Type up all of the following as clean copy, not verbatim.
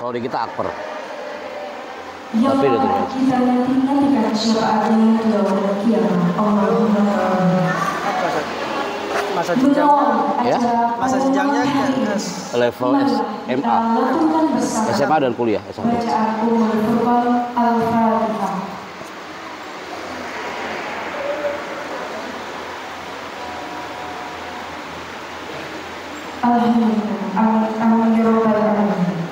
Kalau di kita akper. Ya Tapi itu Allah, kita nantikan syafaatnya di yaumul qiyamah. Allahumma Apa masa jenjangnya? Ya. Masa jenjangnya Level SMA. SMA dan kuliah SMA. Bacaan Ummul Furqan Al-Fatihah. Alhamdulillah, amin ya rabbal alamin.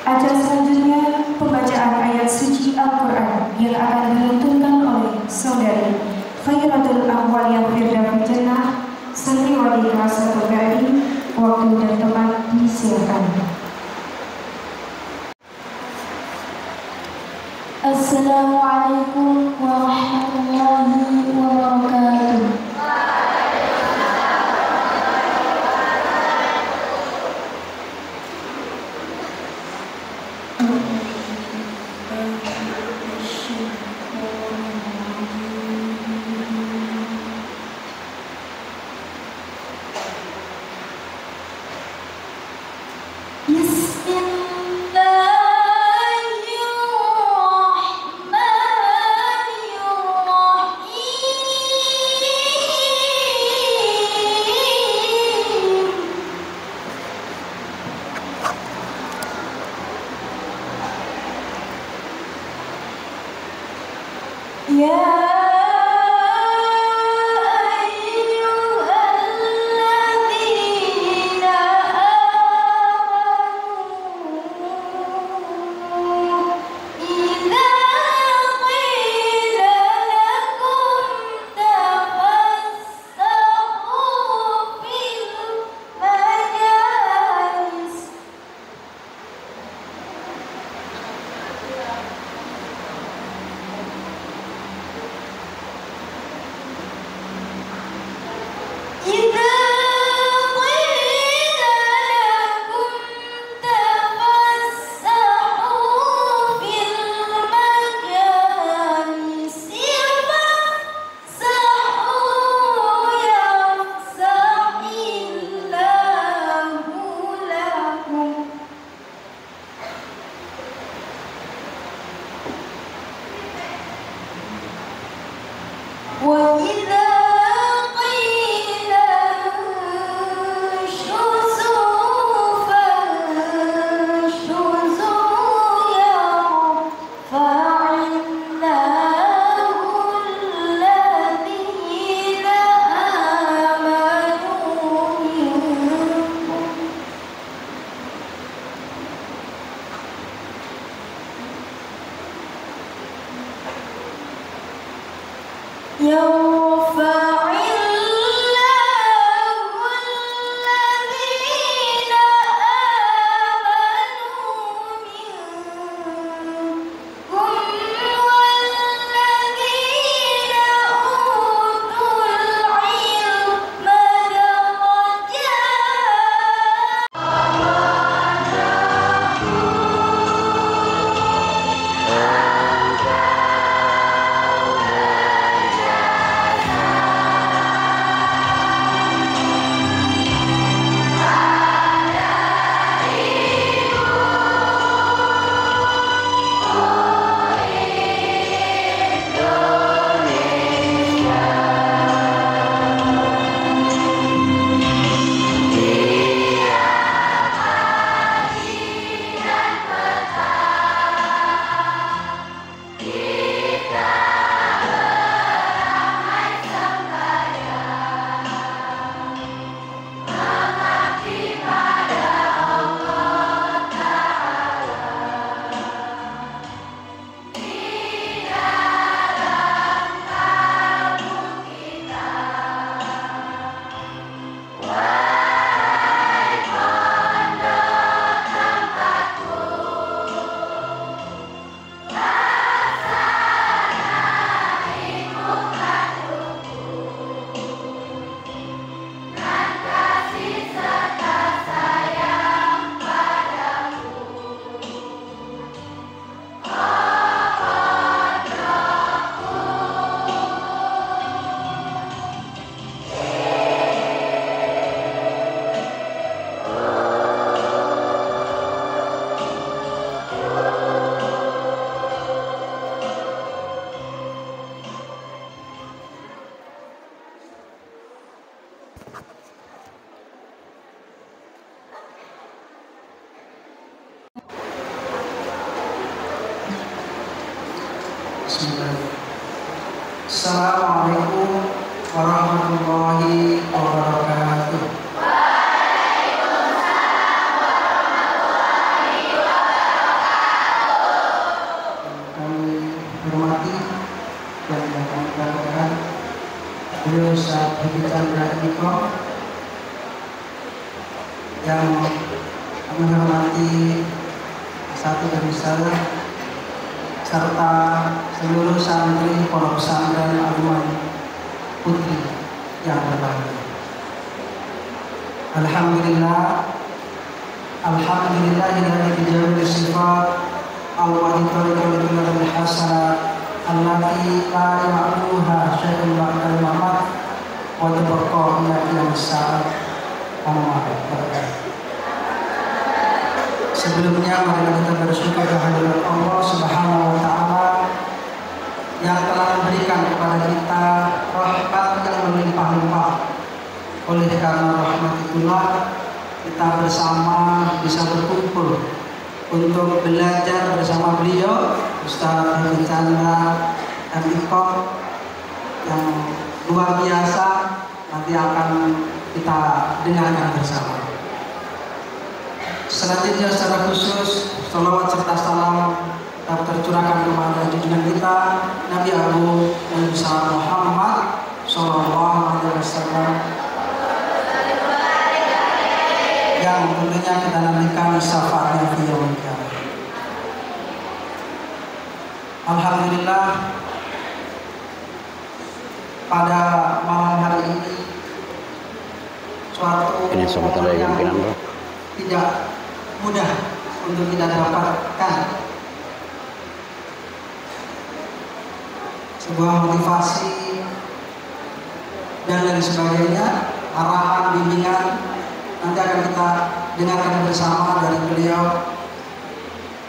Acara selanjutnya pembacaan ayat suci Al-Quran yang akan dilantunkan oleh saudari Khairatul Ahwaliyah Firdaus Jannah, santriwati kelas 1 PRI. Waktu dan tempat disilakan. Assalamualaikum warahmatullahi wabarakatuh. Bismillahirrahmanirrahim. Assalamualaikum warahmatullahi wabarakatuh. Kami hormati dan kami banggakan beliau Ustaz Habib Chandra Niko yang menghormati satu dari saya serta seluruh santri pondok pesantren Al-Iman Putri yang berbahagia. Alhamdulillahilladzi bijami'i sifat al-wahidul hasanah allati la ya'luha syai'un ba'dal mamat wa tabqa ila qiyamis sa'at. Sebelumnya mari kita bersyukur kehadirat Allah Subhanahu wa taala yang telah memberikan kepada kita rahmat yang melimpah-limpah. Oleh karena rahmat itulah kita bersama bisa berkumpul untuk belajar bersama beliau Ustaz Habib Chandra Niko yang luar biasa, nanti akan kita dengarkan bersama. Selanjutnya secara khusus salawat serta salam kita tercurahkan kepada junjungan kita Nabi Agung Nabi besar Muhammad Sallallahu Alaihi Wasallam yang tentunya kita nantikan syafaatnya di yaumil qiyamah. Alhamdulillah, pada malam hari ini suatu yang tidak mudah untuk kita dapatkan, sebuah motivasi dan lain sebagainya, arahan, bimbingan nanti akan kita dengarkan bersama dari beliau.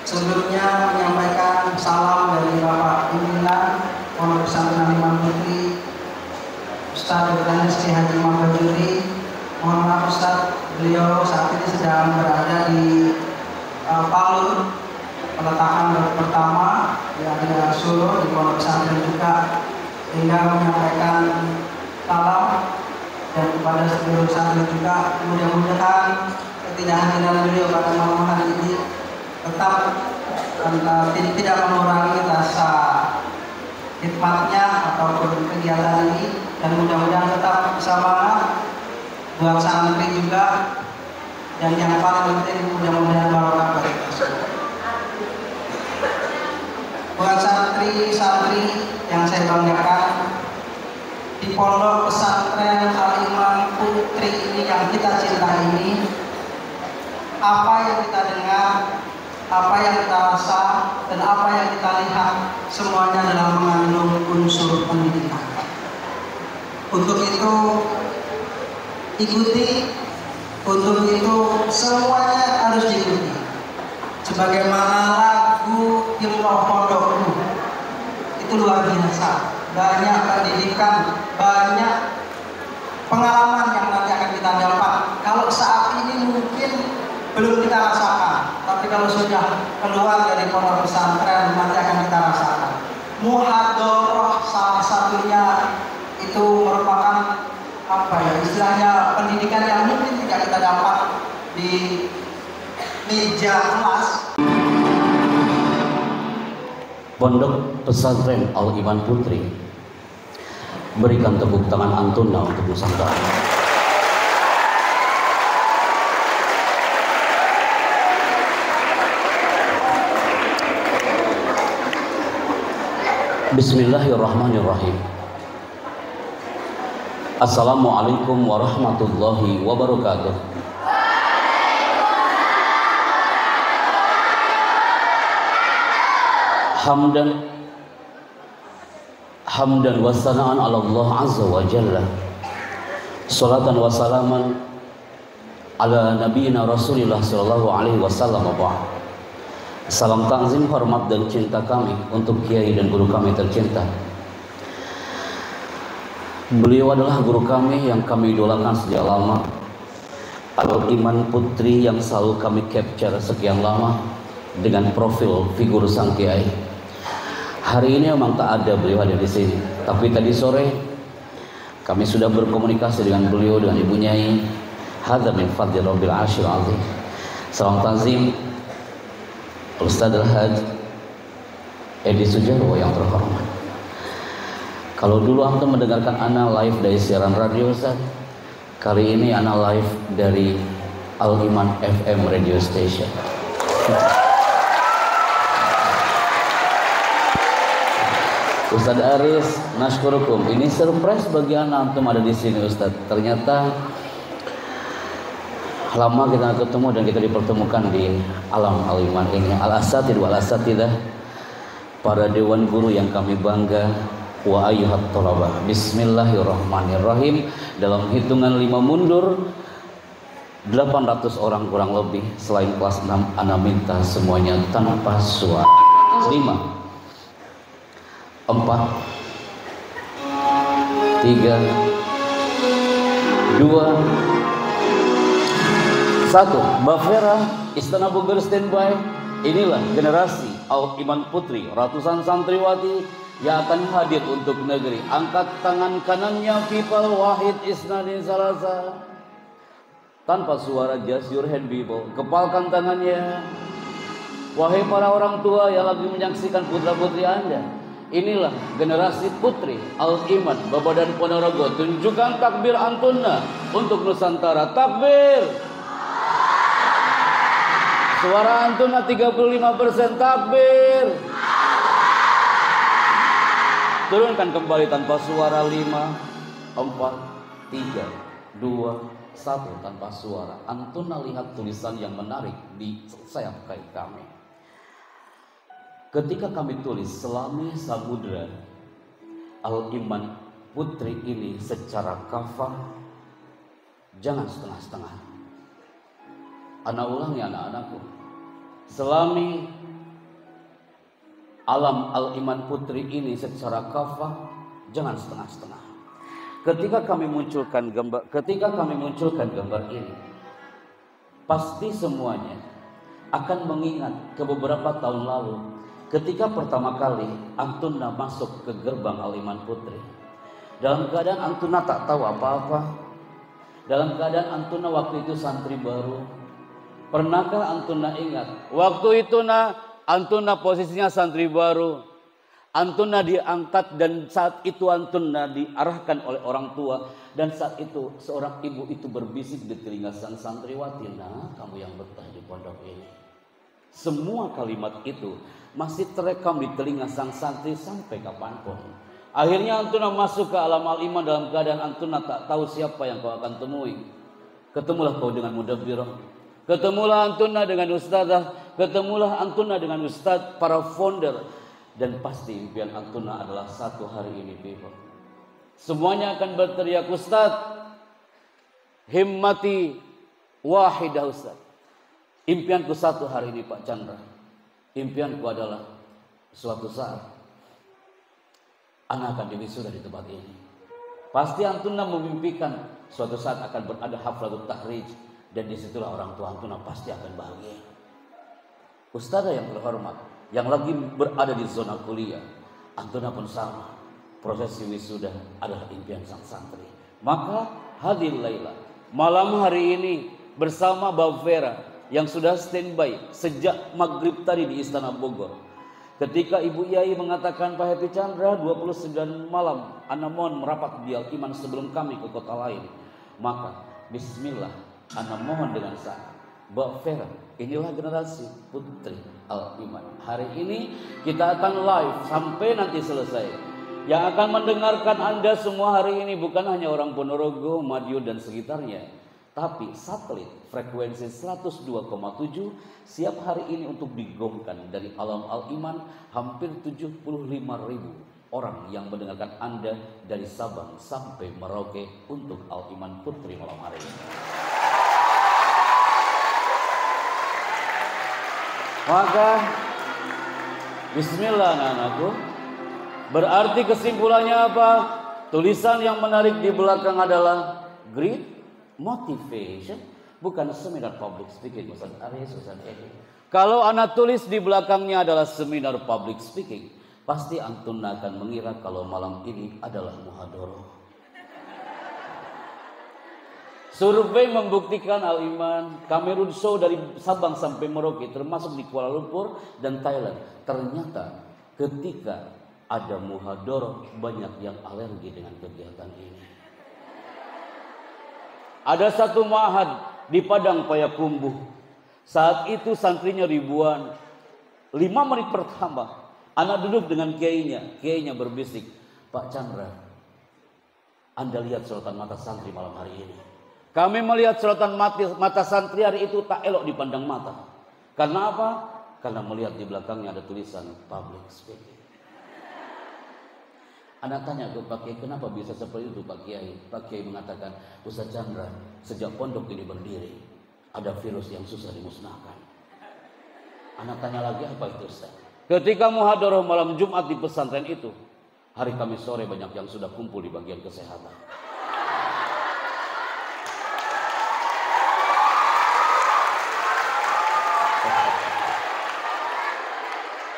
Sebelumnya menyampaikan salam dari Bapak Pimpinan Pondok Pesantren Al-Iman Putri Ustaz Dr. Haji Muhammad Juri. Mohon maaf Ustaz, beliau saat ini sedang berada di Palu, peletakan pertama di area Solo di Pondok Pesantren juga, sehingga menyampaikan salam dan kepada seluruh santri juga. Mudah-mudahan ketidakhadiran beliau pada malam hari ini tetap tidak mengurangi rasa hikmatnya ataupun kegiatan ini, dan mudah-mudahan tetap semangat buat santri juga, dan yang paling penting mudah-mudahan barokah bagi kita. Buat santri-santri yang saya banggakan di Pondok Pesantren Al-Iman Putri ini yang kita cintai ini, apa yang kita dengar, apa yang kita rasa, dan apa yang kita lihat, semuanya adalah mengandung unsur pendidikan. Untuk itu ikuti, untuk itu semuanya harus diikuti. Sebagaimana lagu Hilal Pondokku itu luar biasa, banyak pendidikan, banyak pengalaman yang nanti akan kita dapat. Kalau saat ini mungkin belum kita rasakan, tapi kalau sudah keluar dari pondok pesantren nanti akan kita rasakan. Muhadharah salah satunya itu merupakan istilahnya pendidikan yang mungkin tidak kita dapat di meja kelas. Pondok Pesantren Al-Iman Putri, berikan tepuk tangan antuna untuk Nusantara. Bismillahirrahmanirrahim. Assalamualaikum warahmatullahi wabarakatuh. Hamdan wa sana'an ala Allah azza wa jalla, salatan wa salaman ala nabiyina Rasulillah sallallahu alaihi wasallam. Salam takzim, hormat dan cinta kami untuk kiai dan guru kami tercinta. Beliau adalah guru kami yang kami idolakan sejak lama, Al-Iman Putri yang selalu kami capture sekian lama dengan profil figur sang kiai. Hari ini memang tak ada beliau hadir di sini, tapi tadi sore kami sudah berkomunikasi dengan beliau, dengan Ibu Nyai. Hadza min fadli Rabbil Arsyil Azim. Salam tazim Ustaz Al-Haj Edi Sujarwo yang terhormat. Kalau dulu antum mendengarkan ana live dari siaran radio Ustaz, kali ini ana live dari Al-Iman FM radio station. Ustaz Aris, nashkurukum. Ini surprise bagi ana antum ada di sini Ustaz. Ternyata lama kita ketemu dan kita dipertemukan di alam Al-Iman ini. Al-asatid wal asatidah, para dewan guru yang kami bangga. Wa ayyuhat thalabah. Bismillahirrahmanirrahim. Dalam hitungan 5 mundur 800 orang kurang lebih. Selain kelas 6, ana minta semuanya tanpa suara. 5 4 3 2 1. Mbak Vera, Istana Bogor standby. Inilah generasi Al-Iman Putri, ratusan santriwati yang akan hadir untuk negeri. Angkat tangan kanannya, people wahid isnadin salasa. Tanpa suara, just your hand people. Kepalkan tangannya. Wahai para orang tua yang lagi menyaksikan putra-putri Anda, inilah generasi putri Al-Iman Babadan Ponorogo. Tunjukkan takbir antunna untuk Nusantara. Takbir. Suara antunna 35%. Takbir. Turunkan kembali tanpa suara. 5 4 3 2 1 tanpa suara. Antunna lihat tulisan yang menarik di sayap kain kami. Ketika kami tulis Selami Samudra Al-Iman Putri ini secara kafah, jangan setengah-setengah. Anak ulangi anak-anakku. Selami alam Al-Iman Putri ini secara kafah, jangan setengah-setengah. Ketika kami munculkan gambar ini, pasti semuanya akan mengingat ke beberapa tahun lalu. Ketika pertama kali Antuna masuk ke gerbang Al-Iman Putri, dalam keadaan Antuna tak tahu apa-apa, dalam keadaan Antuna waktu itu santri baru. Pernahkah Antuna ingat waktu itu Antuna posisinya santri baru, Antuna diangkat dan saat itu Antuna diarahkan oleh orang tua, dan saat itu seorang ibu itu berbisik di telinga sang santriwati, "Nah, kamu yang betah di pondok ini." Semua kalimat itu masih terekam di telinga sang santri sampai kapanpun. Akhirnya Antuna masuk ke alam Al-Iman dalam keadaan Antuna tak tahu siapa yang kau akan temui. Ketemulah kau dengan Mudabbirah, ketemulah Antuna dengan Ustadzah, ketemulah Antuna dengan Ustadz, para founder. Dan pasti impian Antuna adalah satu hari ini people, semuanya akan berteriak, "Ustadz, himmati wahidah Ustadz." Impianku satu hari ini Pak Chandra, impianku adalah suatu saat anak akan diwisuda di tempat ini. Pasti Antuna memimpikan suatu saat akan berada haflatul tahrij, dan disitulah orang tua Antuna pasti akan bahagia. Ustadzah yang terhormat, yang lagi berada di zona kuliah, Antuna pun sama. Prosesi wisuda adalah impian sang santri. Maka hadir Laila malam hari ini bersama Mbak Vera yang sudah standby sejak maghrib tadi di Istana Bogor. Ketika Ibu Yai mengatakan, "Pak Happy Chandra, 29 malam ana mohon merapat di Al-Iman sebelum kami ke kota lain." Maka bismillah, ana mohon dengan sangat, Mbak Vera, inilah generasi putri Al-Iman. Hari ini kita akan live sampai nanti selesai. Yang akan mendengarkan Anda semua hari ini bukan hanya orang Ponorogo, Madiun dan sekitarnya, tapi satelit frekuensi 102,7 siap hari ini untuk digongkan dari alam Al-Iman. Hampir 75.000 orang yang mendengarkan Anda dari Sabang sampai Merauke untuk Al-Iman Putri malam hari ini. Maka bismillah anak-anakku. Berarti kesimpulannya apa? Tulisan yang menarik di belakang adalah great motivation, bukan seminar public speaking. Ustaz Aris, Ustaz Edi. Kalau anak tulis di belakangnya adalah seminar public speaking, pasti antum akan mengira kalau malam ini adalah muhadharah. Survei membuktikan Al-Iman, Kamerun Show dari Sabang sampai Merauke termasuk di Kuala Lumpur dan Thailand. Ternyata ketika ada muhadharah banyak yang alergi dengan kegiatan ini. Ada satu ma'had di Padang Payakumbuh. Saat itu santrinya ribuan. 5 menit pertama anak duduk dengan kiainya berbisik, "Pak Chandra, Anda lihat sorotan mata santri malam hari ini. Kami melihat sorotan mata santri hari itu tak elok dipandang mata. Karena apa? Karena melihat di belakangnya ada tulisan public speaking." Anak tanya ke Pak Kiai, "Kenapa bisa seperti itu Pak Kiai?" Pak Kiai mengatakan, "Ustaz Chandra, sejak pondok ini berdiri, ada virus yang susah dimusnahkan." Anak tanya lagi, "Apa itu Ustaz?" "Ketika muhadharah malam Jumat di pesantren itu, hari Kamis sore banyak yang sudah kumpul di bagian kesehatan.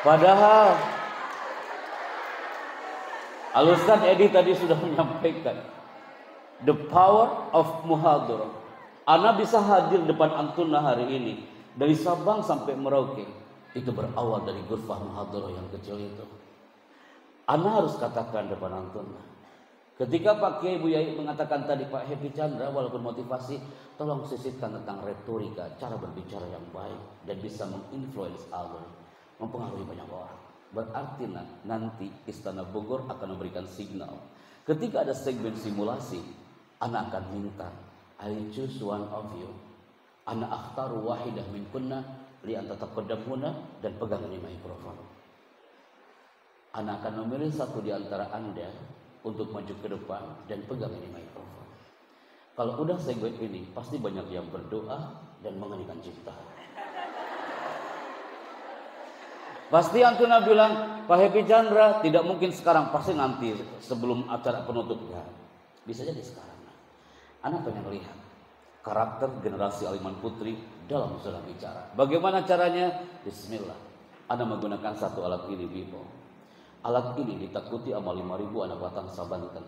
Padahal Al-Ustaz Edi tadi sudah menyampaikan the power of muhadharah. Ana bisa hadir depan antuna hari ini dari Sabang sampai Merauke. Itu berawal dari ghurfah muhadharah yang kecil itu. Ana harus katakan depan antuna. Ketika Pak Kiai Buyai mengatakan tadi, Pak Happy Chandra, walaupun motivasi, tolong sisipkan tentang retorika, cara berbicara yang baik dan bisa menginfluence others, mempengaruhi banyak orang. Berarti nanti Istana Bogor akan memberikan signal. Ketika ada segmen simulasi, Ana akan minta, I choose one of you. Ana akhtaru wahidah min kunna li anta taqaddamuna, dan pegang ini mikrofon. Ana akan memilih satu di antara Anda untuk maju ke depan dan pegang ini mikrofon. Kalau udah segmen ini, pasti banyak yang berdoa dan mengeningkan cipta. Pasti antuna bilang, Pak Happy Chandra, tidak mungkin sekarang, pasti nanti sebelum acara penutupnya. Bisa jadi sekarang. Anak pengen melihat karakter generasi Al-Iman Putri dalam zona bicara. Bagaimana caranya? Bismillah. Anda menggunakan satu alat ini, people. Alat ini ditakuti sama 5.000 anak bangsa Banten.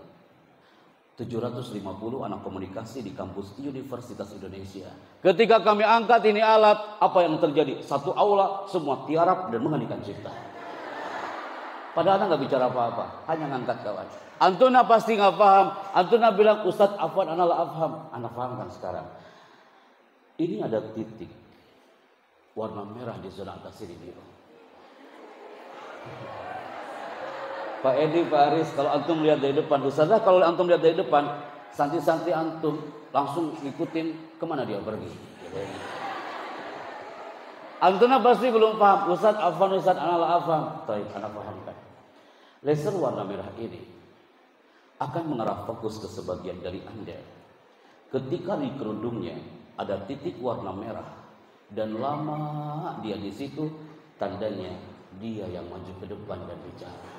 750 anak komunikasi di kampus Universitas Indonesia. Ketika kami angkat ini alat, apa yang terjadi? Satu aula, semua tiarap dan mengeningkan cipta. Padahal anak gak bicara apa-apa, hanya ngangkat kawan. Antuna pasti gak paham. Antuna bilang, Ustadz Afwan, anak lah afham. Anak paham kan sekarang. Ini ada titik warna merah di zona atas ini. Pak Edi, Pak Aris, kalau antum lihat dari depan, Ustazah, kalau antum lihat dari depan, santri-santri antum langsung ngikutin kemana dia pergi. Antuna pasti belum paham. Ustaz Afwan, Ustaz Ana la afham. Baik, Ana pahamkan. Laser warna merah ini akan mengarah fokus ke sebagian dari Anda. Ketika di kerudungnya ada titik warna merah dan lama dia di situ, tandanya dia yang maju ke depan dan bicara.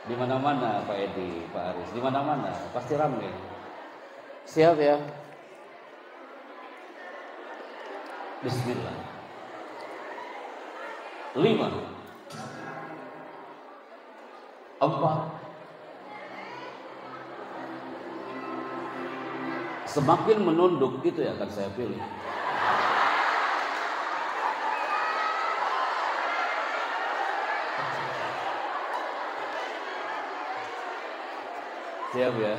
Di mana-mana Pak Edi, Pak Aris, di mana-mana pasti ramai. Siap ya? Bismillah. 5 4 Semakin menunduk itu yang akan saya pilih. Siap ya?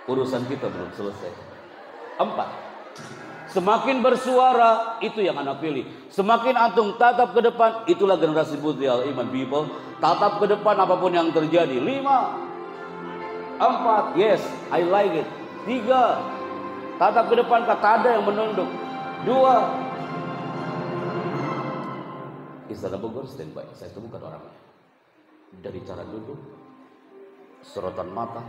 Urusan kita belum selesai. 4 Semakin bersuara, itu yang Anda pilih. Semakin antum tatap ke depan, itulah generasi putri Al-Iman people. Tatap ke depan apapun yang terjadi. 5 4 yes, I like it. 3 tatap ke depan, kata ada yang menunduk. 2 Istana Bogor standby, saya temukan orangnya. Dari cara duduk, sorotan mata,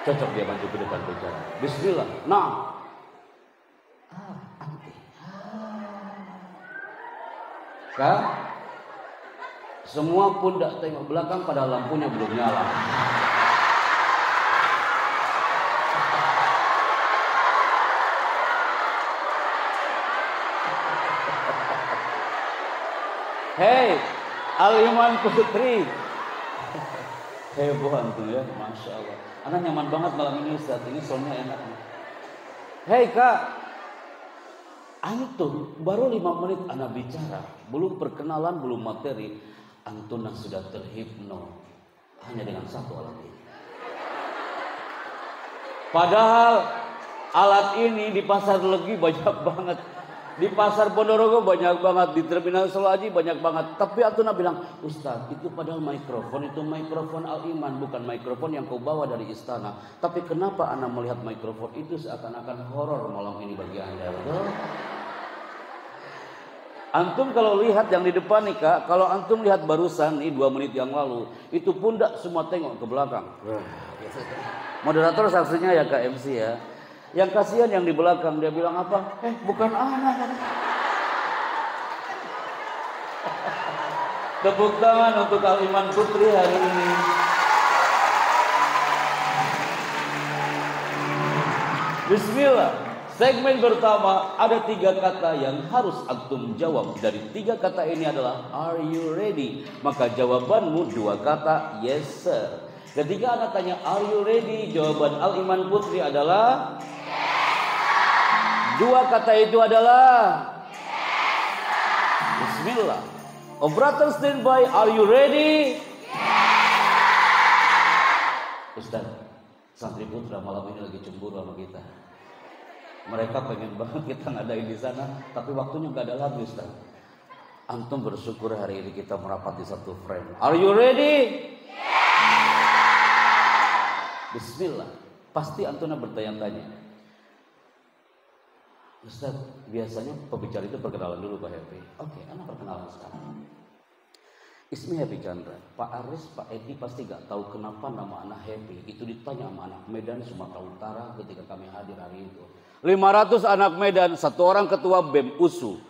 cocok dia maju ke depan bicara. Bismillah. Nah, kan? Semua pundak tengok belakang pada lampunya belum nyala. Hei, Al-Iman Putri. Heboh antum ya, Masya Allah. Anak nyaman banget malam ini Ustaz, ini soalnya enak. Hei Kak, antum baru 5 menit anak bicara, belum perkenalan, belum materi, antum sudah terhipno hanya dengan satu alat ini. Padahal alat ini di pasar Legi banyak banget, di pasar Ponorogo banyak banget, di terminal Selaji banyak banget. Tapi antum bilang, Ustaz itu padahal mikrofon, itu mikrofon Al-Iman, bukan mikrofon yang kau bawa dari istana. Tapi kenapa anak melihat mikrofon itu seakan-akan horor malam ini bagi anda? Betul? Antum kalau lihat yang di depan nih Kak, kalau antum lihat barusan nih 2 menit yang lalu, itu pundak semua tengok ke belakang. Moderator saksinya ya Kak, MC ya. Yang kasihan yang di belakang, dia bilang apa? Bukan anak. Tepuk tangan untuk Al-Iman Putri hari ini. Bismillah. Segmen pertama ada 3 kata yang harus antum jawab. Dari 3 kata ini adalah are you ready? Maka jawabanmu 2 kata yes sir. Ketika anak tanya are you ready? Jawaban Al-Iman Putri adalah 2 kata itu adalah Bismillah. Operator standby, are you ready? Ustaz, santri putra malam ini lagi cemburu sama kita. Mereka pengen banget kita ngadain di sana, tapi waktunya gak ada lagi Ustaz. Antum bersyukur hari ini kita merapat di satu frame. Are you ready? Bismillah. Pasti antum bertanya-tanya, Ustaz, biasanya pembicara itu perkenalan dulu Pak Happy. Oke, anak perkenalan sekarang. Ismi Happy Chandra. Pak Aris, Pak Edi pasti gak tahu kenapa nama anak Happy. Itu ditanya sama anak Medan, Sumatera Utara ketika kami hadir hari itu. 500 anak Medan, 1 orang ketua BEM USU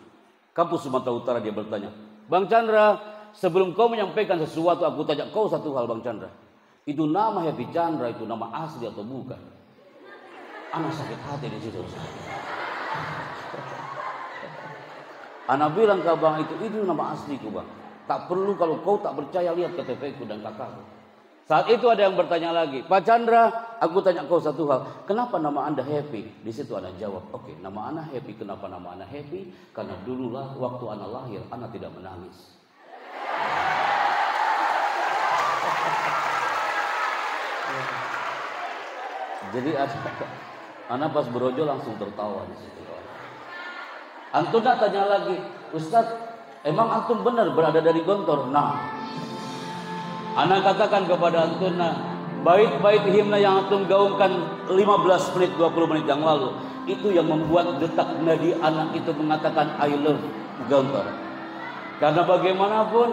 Kampus Sumatera Utara. Dia bertanya, Bang Chandra, sebelum kau menyampaikan sesuatu, aku tanya kau satu hal Bang Chandra. Itu nama Happy Chandra, itu nama asli atau bukan? Anak sakit hati di situ. Anak bilang ke abang itu nama asliku Bang. Tak perlu, kalau kau tak percaya lihat KTP ku dan kakakku. Saat itu ada yang bertanya lagi, Pak Chandra, aku tanya kau satu hal, kenapa nama anda Happy? Di situ anak jawab, oke, nama anak Happy. Kenapa nama anak Happy? Karena dululah waktu anak lahir, anak tidak menangis. Jadi anak pas berojo langsung tertawa di situ. Antum nak tanya lagi, Ustaz, emang antum benar berada dari Gontor? Nah, anak katakan kepada antum, bait-bait himna yang antum gaungkan 15 menit, 20 menit yang lalu, itu yang membuat detak nadi anak itu mengatakan I love Gontor. Karena bagaimanapun,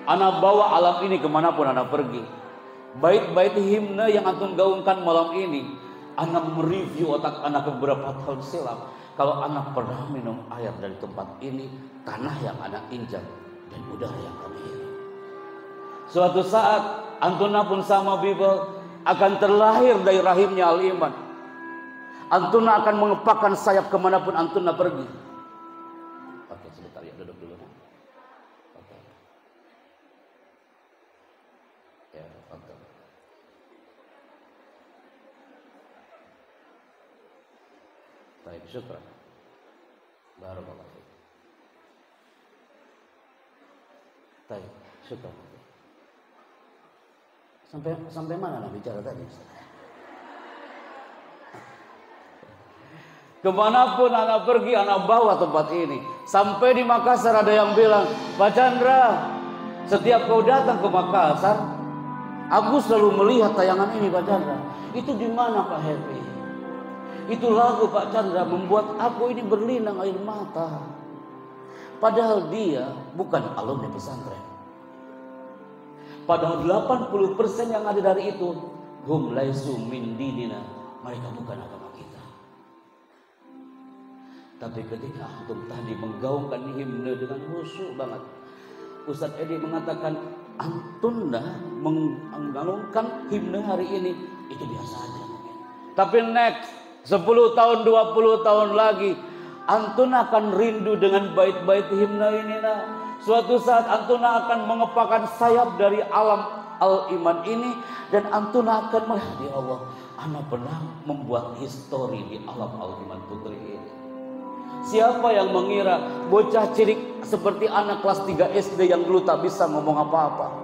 anak bawa alam ini kemanapun anak pergi. Bait-bait himna yang antum gaungkan malam ini, anak mereview otak anak beberapa tahun silam. Kalau anak pernah minum air dari tempat ini, tanah yang anak injak dan udara yang kami hirup. Suatu saat antuna pun sama Bible akan terlahir dari rahimnya Al-Iman. Antuna akan mengepakkan sayap kemanapun antuna pergi. Oke, sebentar ya, duduk dulu. Oke. Ya, oke. Baik, syukur. Barakallahu fiik. Baik, syukur. Sampai mana nak bicara tadi? Kemanapun anak pergi, anak bawa tempat ini. Sampai di Makassar ada yang bilang, Pak Chandra, setiap kau datang ke Makassar, aku selalu melihat tayangan ini Pak Chandra. Itu di mana Pak Happy? Itu lagu Pak Chandra membuat aku ini berlinang air mata. Padahal dia bukan alumni pesantren. Padahal 80% yang ada dari itu hum laisu min dinina, mereka bukan agama kita. Tapi ketika antum tadi menggaungkan himne dengan khusyuk banget, Ustaz Edi mengatakan antum menggaungkan himne hari ini itu biasa aja mungkin. Tapi next 10 tahun, 20 tahun lagi, antun akan rindu dengan bait-bait himna ini. Suatu saat Antuna akan mengepakkan sayap dari alam al-iman ini, dan Antuna akan melihat, ya Allah, ana pernah membuat histori di alam al-iman putri ini. Siapa yang mengira bocah cilik seperti anak kelas 3 SD yang dulu tak bisa ngomong apa-apa.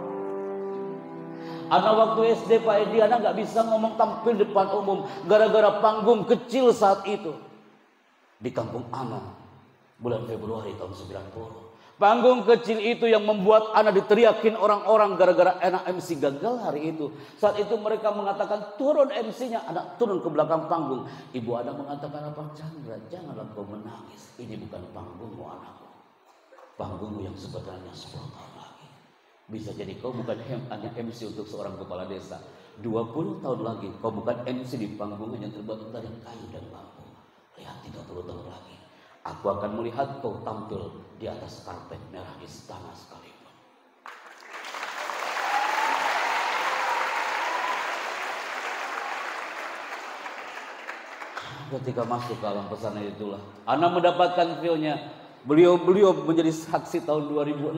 Anak waktu SD Pak Edi, anak gak bisa ngomong tampil depan umum gara-gara panggung kecil saat itu. Di kampung anak bulan Februari tahun 90. Panggung kecil itu yang membuat anak diteriakin orang-orang gara-gara anak MC gagal hari itu. Saat itu mereka mengatakan turun MC-nya, anak turun ke belakang panggung. Ibu anak mengatakan apa? Chandra, janganlah kau menangis. Ini bukan panggungmu anakku. Panggungmu yang sebenarnya 10 tahun lagi. Bisa jadi kau bukan hanya MC untuk seorang kepala desa. 20 tahun lagi kau bukan MC di panggung yang terbuat dari kayu dan bambu. Lihat 30 tahun lagi aku akan melihat kau tampil di atas karpet merah istana sekalipun. Ketika masuk ke alam pesanan itulah Ana mendapatkan view-nya. Beliau menjadi saksi tahun 2006.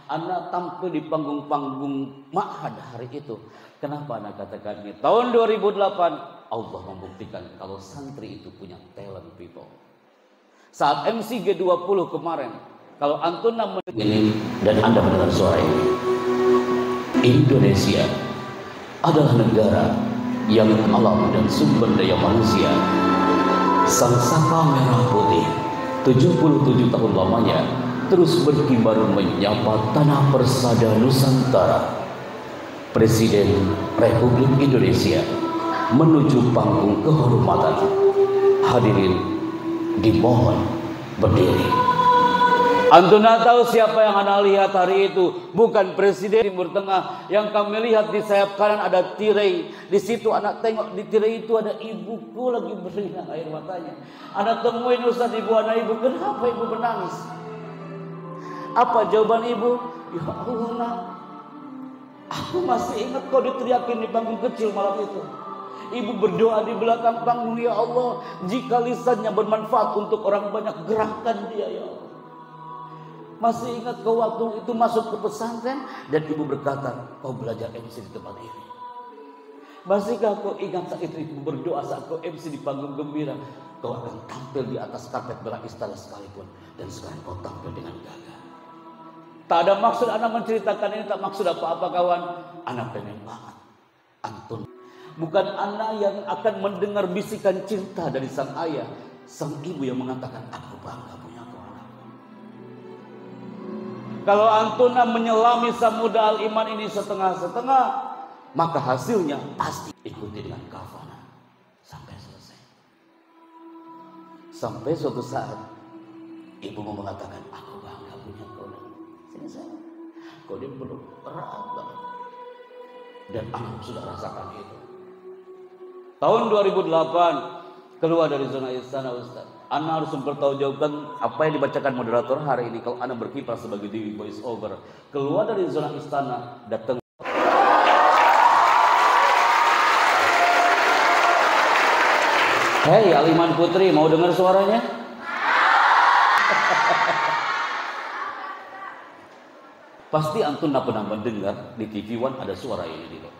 Ana tampil di panggung-panggung Ma'had hari itu. Kenapa Ana katakan ini? Tahun 2008 Allah membuktikan kalau santri itu punya talent people. Saat MC G20 kemarin, kalau Antuna ini dan Anda mendengar suara ini, Indonesia adalah negara yang alam dan sumber daya manusia sang saka merah putih 77 tahun lamanya terus berkibar menyapa tanah persada Nusantara. Presiden Republik Indonesia menuju panggung kehormatan. Hadirin dimohon berdiri. Antuna tahu siapa yang Ana lihat hari itu? Bukan Presiden Timur Tengah. Yang kami lihat di sayap kanan ada tirai. Di situ anak tengok di tirai itu ada ibuku lagi berinang air matanya. Anak temuin Ustaz ibu anak ibu. Kenapa ibu menangis? Apa jawaban ibu? Ya Allah nak, aku masih ingat kau diteriakin di panggung kecil malam itu. Ibu berdoa di belakang panggung, ya Allah, jika lisannya bermanfaat untuk orang banyak, gerakkan dia ya Allah. Masih ingat kau waktu itu masuk ke pesantren dan ibu berkata, kau belajar MC di tempat ini. Masihkah kau ingat saat itu ibu berdoa saat kau MC di panggung gembira, kau akan tampil di atas karpet merah istana sekalipun, dan sekarang kau tampil dengan gagah. Tak ada maksud anak menceritakan ini, tak maksud apa-apa kawan. Anak pengen banget Antun. Bukan anak yang akan mendengar bisikan cinta dari sang ayah, sang ibu yang mengatakan, aku bangga punya kau anak. Kalau Antuna menyelami samudra al-iman ini setengah-setengah, maka hasilnya pasti ikuti dengan kafana sampai selesai. Sampai suatu saat ibu mau mengatakan, aku bangga punya kau anak. Sini saya, kau dia belum erat banget. Dan anak sudah rasakan itu. Tahun 2008 keluar dari zona istana Ustaz. Ana harus mempertanggungjawabkan apa yang dibacakan moderator hari ini. Kalau Ana berkiprah sebagai Dewi voice over, keluar dari zona istana, datang. Hei Aliman Putri, mau dengar suaranya? Pasti antum pernah mendengar di TV One ada suara ini di loh.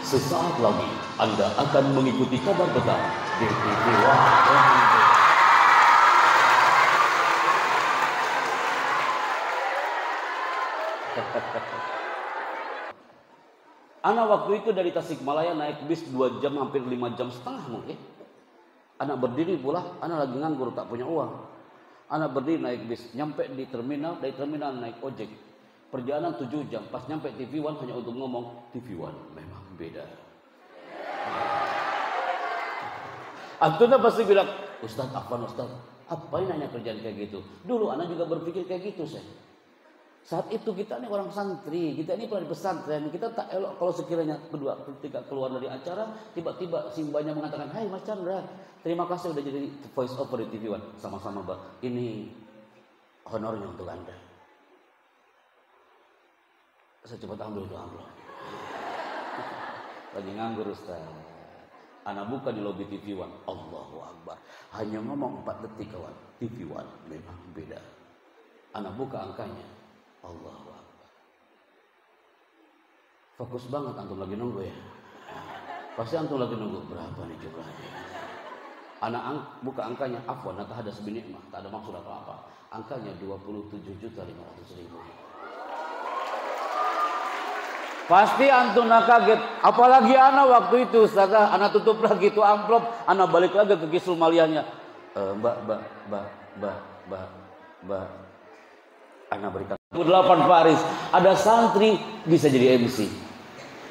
Sesaat lagi Anda akan mengikuti kabar petang di TV One. Anak waktu itu dari Tasikmalaya naik bis 2 jam, hampir 5 jam setengah mungkin. Anak berdiri pula, anak lagi nganggur tak punya uang. Anak berdiri naik bis, nyampe di terminal, dari terminal naik ojek. Perjalanan 7 jam, pas nyampe TV One hanya untuk ngomong, TV One memang beda. Antuna pasti bilang, Ustaz, Afwan Ustaz, apa yang nanya kerjaan kayak gitu? Dulu anak juga berpikir kayak gitu saya. Saat itu kita ini orang santri, kita ini pernah di pesantren, kita tak elok kalau sekiranya ketika keluar dari acara, tiba-tiba simbahnya mengatakan, hai Mas Chandra, terima kasih udah jadi voice over di TV One. Sama-sama Mbak, ini honornya untuk Anda. Saya cepat ambil itu amplop. Lagi nganggur Ustaz. Anak buka di lobi TV One. Allahu Akbar. Hanya ngomong 4 detik kawan. TV One memang beda. Anak buka angkanya. Allahu Akbar. Fokus banget antum lagi nunggu ya. Pasti antum lagi nunggu berapa nih jumlahnya. Anak buka angkanya, afwan naka hadas binikmah, tak ada maksud apa-apa. Angkanya 27.500.000. Pasti antum nak kaget. Apalagi anak waktu itu, Ustazah, anak tutup lagi itu amplop, anak balik lagi ke kisul maliahnya. Mbak, anak berikan 8 baris. Ada santri bisa jadi MC.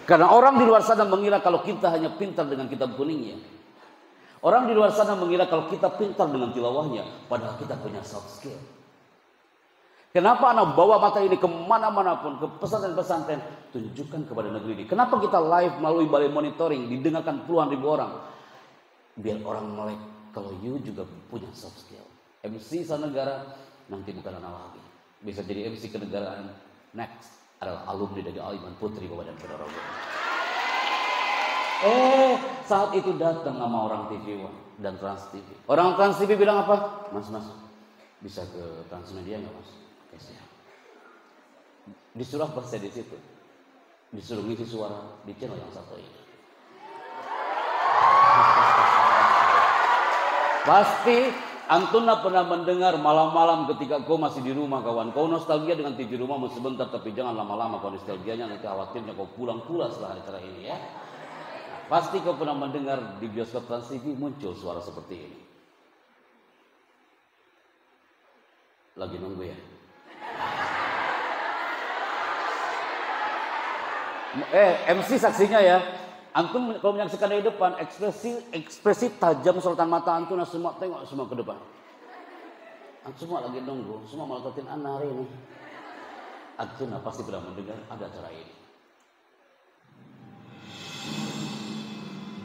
Karena orang di luar sana mengira kalau kita hanya pintar dengan kitab kuningnya. Orang di luar sana mengira kalau kita pintar dengan tilawahnya. Padahal kita punya soft skill. Kenapa anak bawa mata ini kemana-mana pun, ke pesantren-pesantren, tunjukkan kepada negeri ini. Kenapa kita live melalui balai monitoring, didengarkan puluhan ribu orang. Biar orang melek kalau you juga punya soft skill. MC sanegara nanti bukan anak lagi. Bisa jadi MC kenegaraan. Next adalah alumni dari Aliman Putri Bapak dan Saudara. Saat itu datang sama orang TV One dan Trans TV. Orang Trans TV bilang apa? Mas, bisa ke Transmedia nggak mas? Oke siap. Disuruh apa saya di situ? Disuruh ngisi suara di channel yang satu ini. Pasti antum pernah mendengar malam-malam ketika kau masih di rumah kawan. Kau nostalgia dengan TV rumah sebentar, tapi jangan lama-lama kau nostalgianya, nanti khawatirnya kau pulang pula setelah acara ini ya. Pasti kau pernah mendengar di bioskop Trans TV muncul suara seperti ini. Lagi nunggu ya. MC saksinya ya. Antum kalau menyaksikan dari depan, ekspresi tajam sorotan mata antum, semua tengok semua ke depan. Antum semua lagi nunggu, semua melototin anak hari ini. Antum pasti pernah mendengar ada acara ini.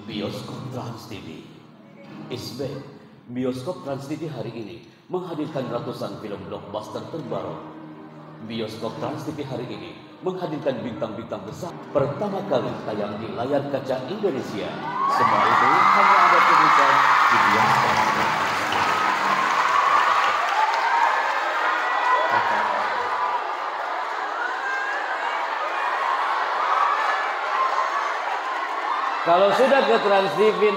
Bioskop Trans TV is back. Bioskop Trans TV hari ini menghadirkan ratusan film blockbuster terbaru. Bioskop Trans TV hari ini menghadirkan bintang-bintang besar pertama kali tayang di layar kaca Indonesia. Semua itu hanya ada temukan di bioskop. Kalau sudah ke Trans TV,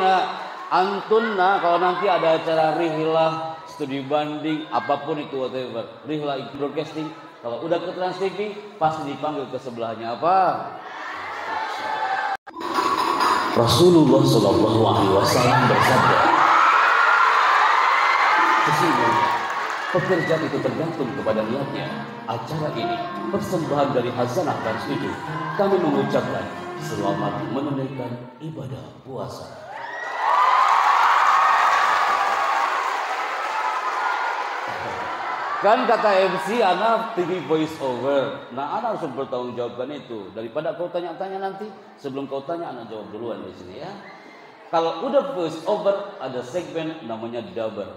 antun kalau nanti ada acara rihlah, studi banding, apapun itu whatever, rihlah broadcasting, kalau udah ke Trans TV pasti dipanggil ke sebelahnya apa? Rasulullah Shallallahu Alaihi Wasallam bersabda, sesungguhnya pekerjaan itu tergantung kepada niatnya. Acara ini persembahan dari Hasanah Trans TV. Kami mengucapkan selamat menunaikan ibadah puasa. Kan kata MC, anak TV voice over. Nah, anak harus bertanggung jawabkan itu. Daripada kau tanya-tanya nanti, sebelum kau tanya, anak jawab duluan di sini ya. Kalau udah voice over, ada segmen namanya dubber.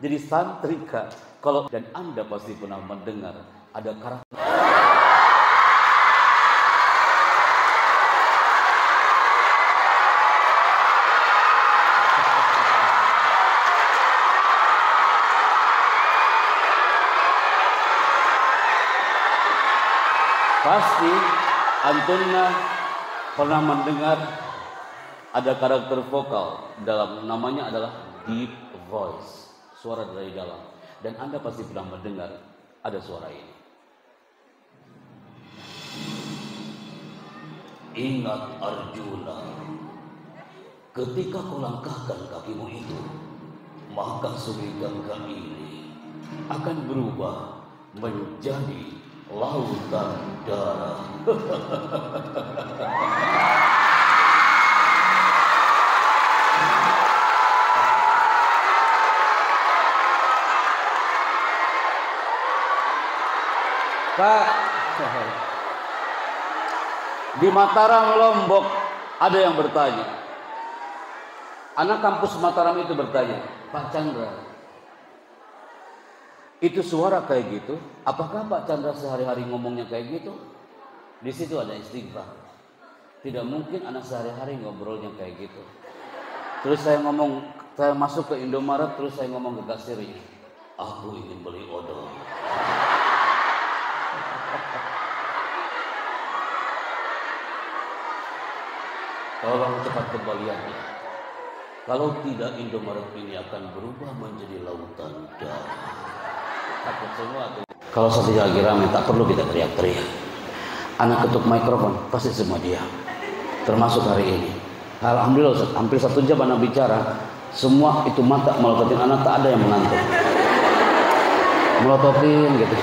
Jadi santrika. Kalau dan Anda pasti pernah mendengar ada karakter. Pasti antunna pernah mendengar ada karakter vokal dalam namanya adalah deep voice, suara dari dalam. Dan Anda pasti pernah mendengar ada suara ini. Ingat Arjuna, ketika kau langkahkan kakimu itu, maka sungai Gangga ini akan berubah menjadi lautan darah. Pak, di Mataram Lombok ada yang bertanya. Anak kampus Mataram itu bertanya, Pak Chandra, itu suara kayak gitu, apakah Pak Chandra sehari-hari ngomongnya kayak gitu? Di situ ada istighfar. Tidak mungkin anak sehari-hari ngobrolnya kayak gitu. Terus saya masuk ke Indomaret, terus saya ngomong ke kasirnya, aku ingin beli odol. Tolong cepat kembaliannya. Kalau tidak, Indomaret ini akan berubah menjadi lautan darah. Takut semua tuh. Kalau satu lagi ramai, tak perlu kita teriak-teriak. Anak ketuk mikrofon, pasti semua diam. Termasuk hari ini. Alhamdulillah Ustaz, hampir 1 jam anak bicara, semua itu mata melototin anak, tak ada yang mengantuk. Melototin gitu.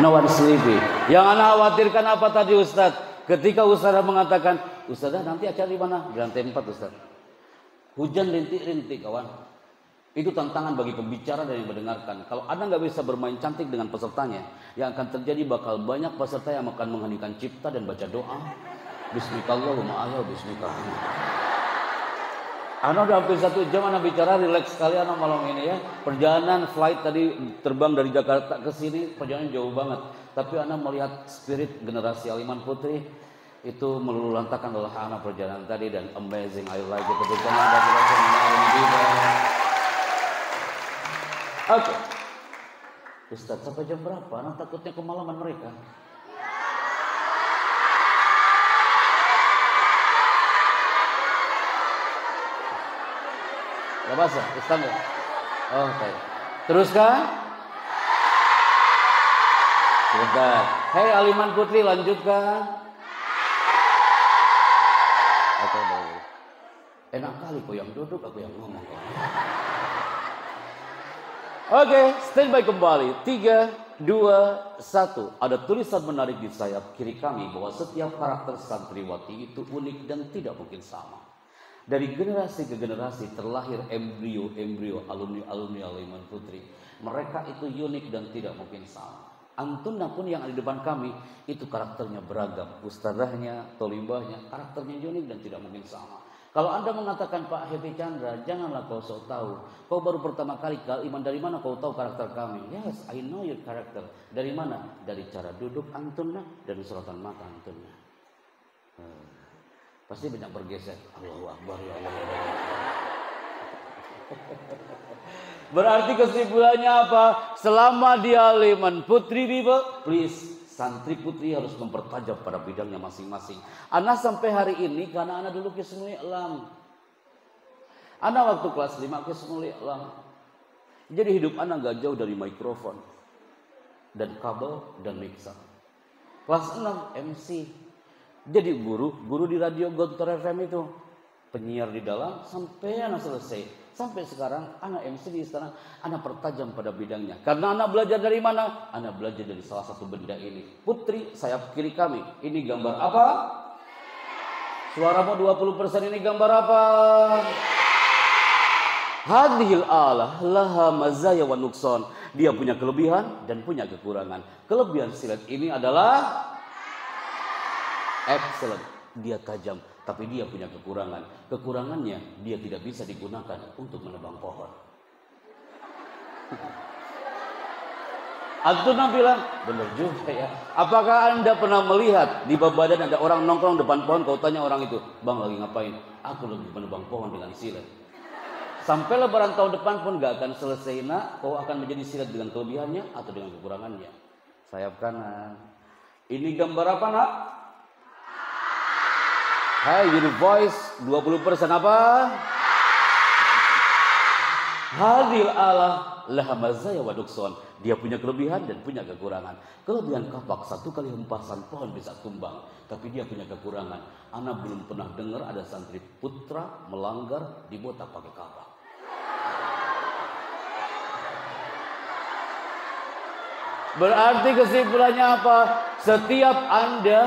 No one sleepy. Yang anak khawatirkan apa tadi Ustaz? Ketika Ustazah mengatakan, Ustazah nanti acara di mana? Di lantai 4 Ustaz. Hujan rintik-rintik kawan. Itu tantangan bagi pembicara dan yang mendengarkan. Kalau Anda nggak bisa bermain cantik dengan pesertanya, yang akan terjadi bakal banyak peserta yang akan mengheningkan cipta dan baca doa. Bismillahirrahmanirrahim. Ayo bismillah. Ana udah hampir 1 jam Ana bicara, relax sekali Ana malam ini ya. Perjalanan flight tadi terbang dari Jakarta ke sini, perjalanan jauh banget. Tapi Ana melihat spirit generasi Aliman Putri itu melulu lantakan oleh anak perjalanan tadi dan amazing. I like it. Betul ada merasa menarik juga. Oke. Ustaz, sampai jam berapa? Ana takutnya kemalaman mereka. Gak basah, Ustaz ya? Oh, oke. Teruskan. Sebentar. Hei Aliman Putri, lanjutkan. Oke, baik. Enak kali kok yang duduk, aku yang ngomong. Oke, standby kembali. 3, 2, 1. Ada tulisan menarik di sayap kiri kami bahwa setiap karakter santriwati itu unik dan tidak mungkin sama. Dari generasi ke generasi terlahir embrio-embrio alumni-alumni Aliman Putri. Mereka itu unik dan tidak mungkin sama. Antuna pun yang ada di depan kami itu karakternya beragam. Ustazahnya, tolibahnya, karakternya unik dan tidak mungkin sama. Kalau Anda mengatakan Pak Happy Chandra, janganlah kau sok tahu. Kau baru pertama kali ke Aliman, dari mana kau tahu karakter kami? Yes, I know your character. Dari mana? Dari cara duduk Antuna dan sorotan mata Antuna. Pasti banyak bergeser. Allahu Akbar ya Allah. Berarti kesimpulannya apa? Selama di Aliman Putri people, please, santri putri harus mempertajam pada bidangnya masing-masing. Ana sampai hari ini karena ana dulu Qismul I'lam. Ana waktu kelas 5 Qismul I'lam. Jadi hidup ana gak jauh dari mikrofon dan kabel dan mixer. Kelas 6 MC. Jadi guru di radio Gontor FM itu, penyiar di dalam sampai anak selesai. Sampai sekarang anak MC di istana, anak pertajam pada bidangnya. Karena anak belajar dari mana? Anak belajar dari salah satu benda ini. Putri, sayap kiri kami. Ini gambar apa? Suaramu 20%, ini gambar apa? Hadhil Allah laha mazaya wa nukson. Dia punya kelebihan dan punya kekurangan. Kelebihan silat ini adalah excellent, dia tajam, tapi dia punya kekurangan. Kekurangannya, dia tidak bisa digunakan untuk menebang pohon. Antuna bilang, benar juga ya. Apakah Anda pernah melihat di Babadan ada orang nongkrong depan pohon, kau tanya orang itu, Bang lagi ngapain? Aku lagi menebang pohon dengan silet. Sampai lebaran tahun depan pun gak akan selesai nak, kau akan menjadi silet dengan kelebihannya atau dengan kekurangannya. Sayap kanan. Ini gambar apa nak? Hai, your voice 20% apa? Hadil Allah laha mazaya wa nukson. Dia punya kelebihan dan punya kekurangan. Kelebihan kapak, 1 kali hempasan pohon bisa tumbang. Tapi dia punya kekurangan. Ana belum pernah dengar ada santri putra melanggar di botak pakai kapak. Berarti kesimpulannya apa? Setiap Anda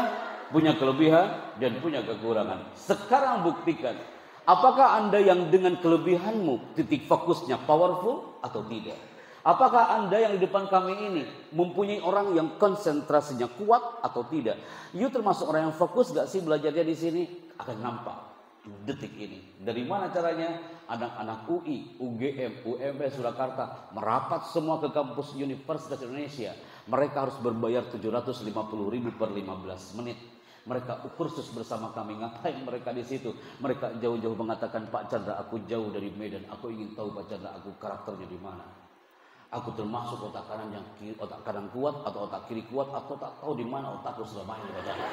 punya kelebihan dan punya kekurangan. Sekarang buktikan, apakah Anda yang dengan kelebihanmu titik fokusnya powerful atau tidak? Apakah Anda yang di depan kami ini mempunyai orang yang konsentrasinya kuat atau tidak? You termasuk orang yang fokus gak sih belajarnya di sini? Akan nampak detik ini. Dari mana caranya? Anak-anak UI, UGM, UMP Surakarta merapat semua ke kampus Universitas Indonesia. Mereka harus berbayar 750.000 per 15 menit. Mereka kursus bersama kami. Ngapain mereka di situ? Mereka jauh-jauh mengatakan, Pak Chandra, aku jauh dari Medan. Aku ingin tahu Pak Chandra, aku karakternya di mana. Aku termasuk otak kanan yang kiri, otak kanan kuat atau otak kiri kuat. Aku tak tahu di mana otakku selama ini, Pak Chandra.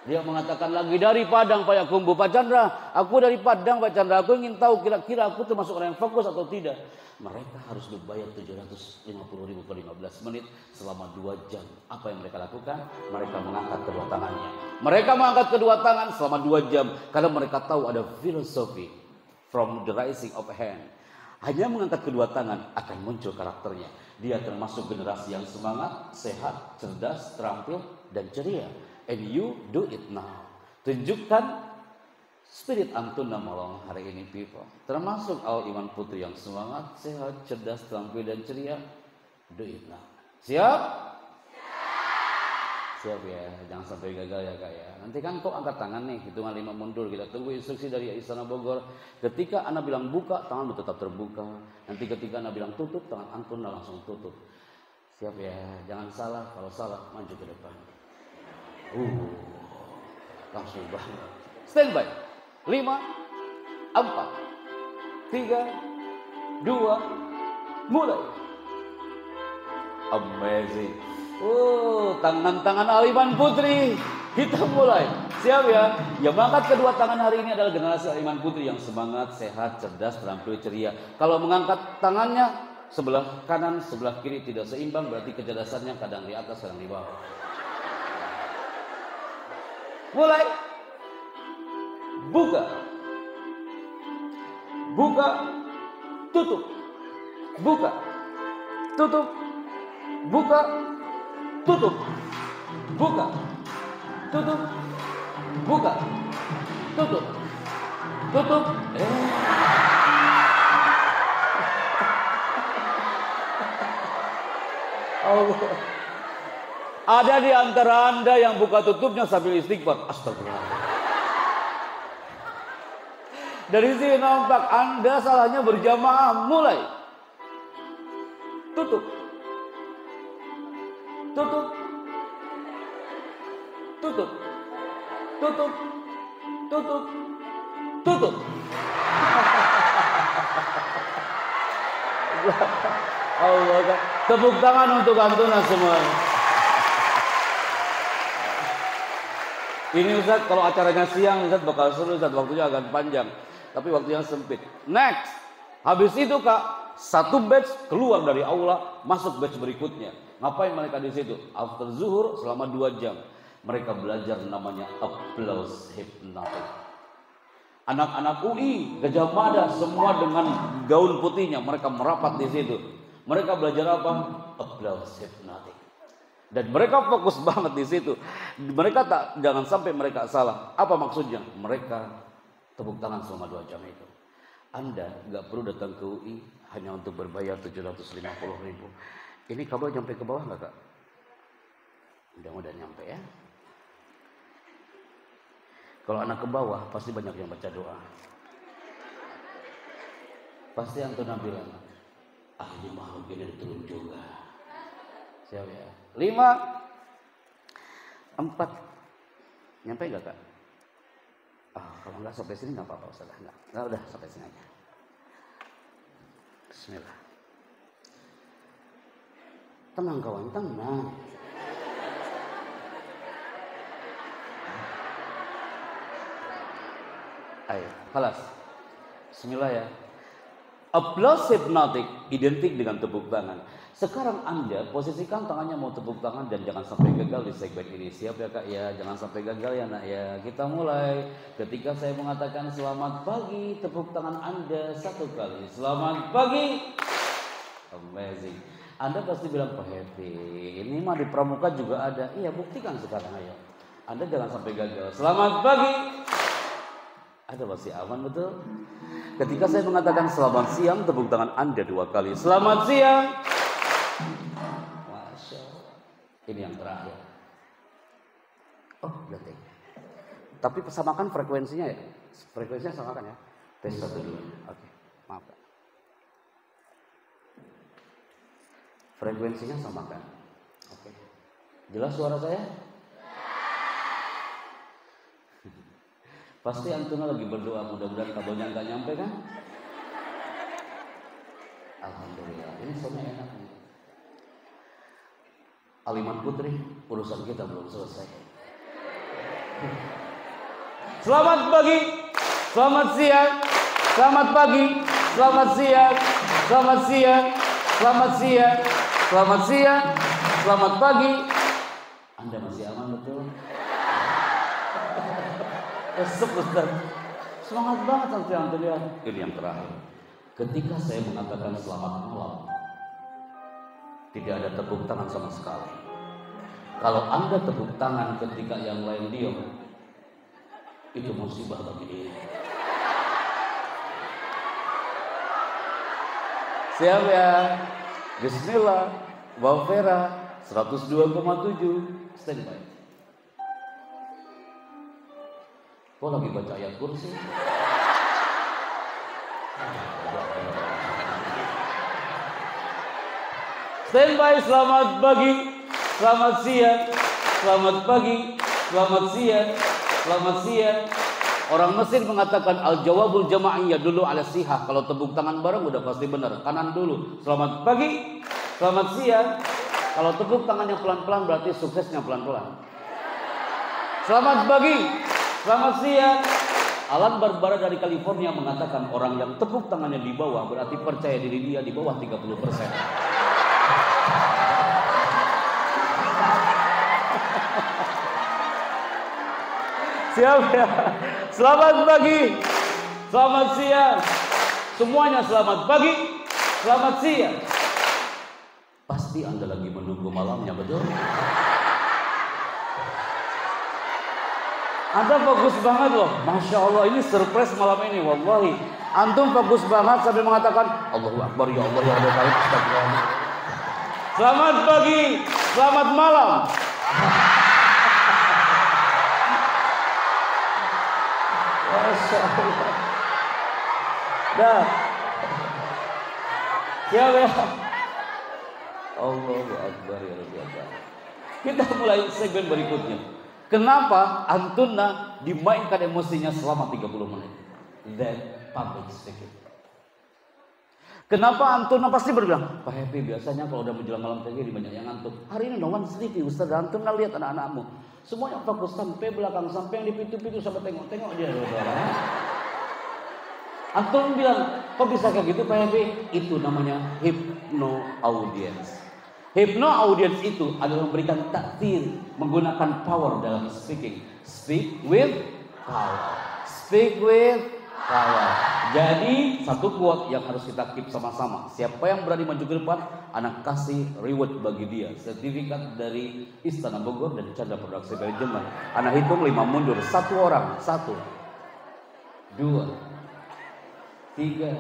Dia mengatakan lagi, dari Padang Payakumbuh. Pak Chandra, aku dari Padang Pak Chandra. Aku ingin tahu kira-kira aku termasuk orang yang fokus atau tidak. Mereka harus dibayar 750.000 per 15 menit selama 2 jam. Apa yang mereka lakukan? Mereka mengangkat kedua tangannya. Mereka mengangkat kedua tangan selama 2 jam. Karena mereka tahu ada filosofi from the rising of hand. Hanya mengangkat kedua tangan akan muncul karakternya. Dia termasuk generasi yang semangat, sehat, cerdas, terampil, dan ceria. And you do it now. Tunjukkan spirit antum namolong hari ini, people. Termasuk Al Iman Putri yang semangat, sehat, cerdas, terampil, dan ceria. Do it now. Siap? Siap ya, jangan sampai gagal ya Kak ya. Nanti kan kok angkat tangan nih, hitungan 5 mundur. Kita tunggu instruksi dari Istana Bogor. Ketika Anda bilang buka, tangan tetap terbuka. Nanti ketika Anda bilang tutup, tangan antum langsung tutup. Siap ya, jangan salah. Kalau salah, maju ke depan. Langsung banget. Stand by. 5, 4, 3, 2, mulai. Amazing. Tangan-tangan Al Iman Putri. Kita mulai. Siap ya. Yang mengangkat kedua tangan hari ini adalah generasi Al Iman Putri yang semangat, sehat, cerdas, terampil, ceria. Kalau mengangkat tangannya sebelah kanan, sebelah kiri tidak seimbang, berarti kecerdasannya kadang di atas, kadang di bawah. Mulai. Buka. Buka. Tutup. Buka. Tutup. Buka. Tutup. Buka. Tutup. Buka. Tutup. Tutup. Allah. Ada di antara Anda yang buka tutupnya sambil istighfar. Astagfirullah. Dari sini nampak Anda salahnya berjamaah. Mulai. Tutup. Tutup. Tutup. Tutup. Tutup. Tutup. Allah. Tepuk tangan untuk Antuna semua. Ini Ustaz, kalau acaranya siang Ustaz bakal seru Ustaz, waktunya agak panjang. Tapi waktunya sempit. Next. Habis itu Kak, satu batch keluar dari aula, masuk batch berikutnya. Ngapain mereka di situ? After zuhur selama 2 jam. Mereka belajar namanya applause hypnotic. Anak-anak UI, Gajah Mada, semua dengan gaun putihnya, mereka merapat di situ. Mereka belajar apa? Applause hypnotic. Dan mereka fokus banget di situ. Mereka jangan sampai mereka salah. Apa maksudnya? Mereka tepuk tangan selama 2 jam itu. Anda nggak perlu datang ke UI hanya untuk berbayar 750.000. Ini kabel nyampe ke bawah nggak Kak? Mudah-mudahan nyampe ya. Kalau anak ke bawah pasti banyak yang baca doa. Pasti Antuna bilang, ahli makhluk ini turun juga. Siap ya. 5, 4. Nyampe nggak Kak? Kalau nggak sampai sini nggak apa-apa Ustaz. Nggak udah sampai sini aja. Bismillah. Tenang kawan, tenang. Ayo, kelas. Bismillah ya. Applause hypnotic identik dengan tepuk tangan. Sekarang Anda posisikan tangannya mau tepuk tangan dan jangan sampai gagal di segmen ini. Siap ya Kak ya? Jangan sampai gagal ya Nak ya. Kita mulai. Ketika saya mengatakan selamat pagi, tepuk tangan Anda 1 kali. Selamat pagi. Amazing. Anda pasti bilang Pak Happy, ini mah di pramuka juga ada. Iya, buktikan sekarang ayo. Anda jangan sampai gagal. Selamat pagi. Ada masih aman betul? Ketika saya mengatakan selamat siang, tepuk tangan Anda 2 kali. Selamat siang. Masya Allah. Ini yang terakhir. Oh, detik. Tapi samakan frekuensinya ya. Frekuensinya samakan ya. Tes 1 dulu. Oke, maaf Pak. Frekuensinya samakan. Oke. Jelas suara saya? Pasti antum lagi berdoa mudah-mudahan kabelnya nggak nyampe kan? Alhamdulillah, ini soalnya enak nih. Aliman Putri, urusan kita belum selesai. Selamat pagi, selamat siang, selamat pagi, selamat siang, selamat siang, selamat siang, selamat siang, selamat pagi. Anda masih aman betul? Esok Ustaz, semangat banget sampai yang terlihat. Ini yang terakhir. Ketika saya mengatakan selamat malam, tidak ada tepuk tangan sama sekali. Kalau Anda tepuk tangan ketika yang lain diam, itu musibah bagi dia. Siap ya? Bismillah. Mbak Vera 102,7 standby. Kok lagi baca ayat kursi? Standby, selamat pagi, selamat siang, selamat pagi, selamat siang, selamat siang. Orang Mesir mengatakan al-jawabul jama'iyah dulu ala sihah. Kalau tepuk tangan bareng udah pasti benar. Kanan dulu. Selamat pagi, selamat siang. Kalau tepuk tangannya pelan-pelan berarti suksesnya pelan-pelan. Selamat pagi, selamat siang. Alan Barbara dari California mengatakan orang yang tepuk tangannya di bawah berarti percaya diri dia di bawah 30%. Siap ya? Selamat pagi, selamat siang. Semuanya selamat pagi, selamat siang. Pasti Anda lagi menunggu malamnya, betul? Anda bagus banget loh, Masya Allah, ini surprise malam ini, wallahi. Antum bagus banget sampai mengatakan Allahu Akbar, ya Allah, ya Allah, astagfirullah. Selamat pagi, selamat malam. Masya Allah. Dah. Siap ya? Allahu Akbar ya Rabbi. Kita mulai segmen berikutnya. Kenapa Antuna dimainkan emosinya selama 30 menit? That public speaking. Kenapa Antuna pasti berbilang, Pak Happy biasanya kalau udah menjelang malam kayak gini banyak yang ngantuk. Hari ini no one sleepy Ustaz. Antum nggak lihat anak-anakmu. Semua yang fokus sampai belakang, sampai yang di pintu-pintu sampai tengok-tengok dia. Antum bilang, kok bisa kayak gitu Pak Happy? Itu namanya hypno audience. Hypno audience itu adalah memberikan takdir menggunakan power dalam speaking. Speak with power. Speak with power. Jadi satu quote yang harus kita keep sama-sama. Siapa yang berani maju ke depan, anak kasih reward bagi dia. Sertifikat dari Istana Bogor dan Chandra Produksi Manajemen. Anak hitung 5 mundur. 1 orang. 1, 2, 3.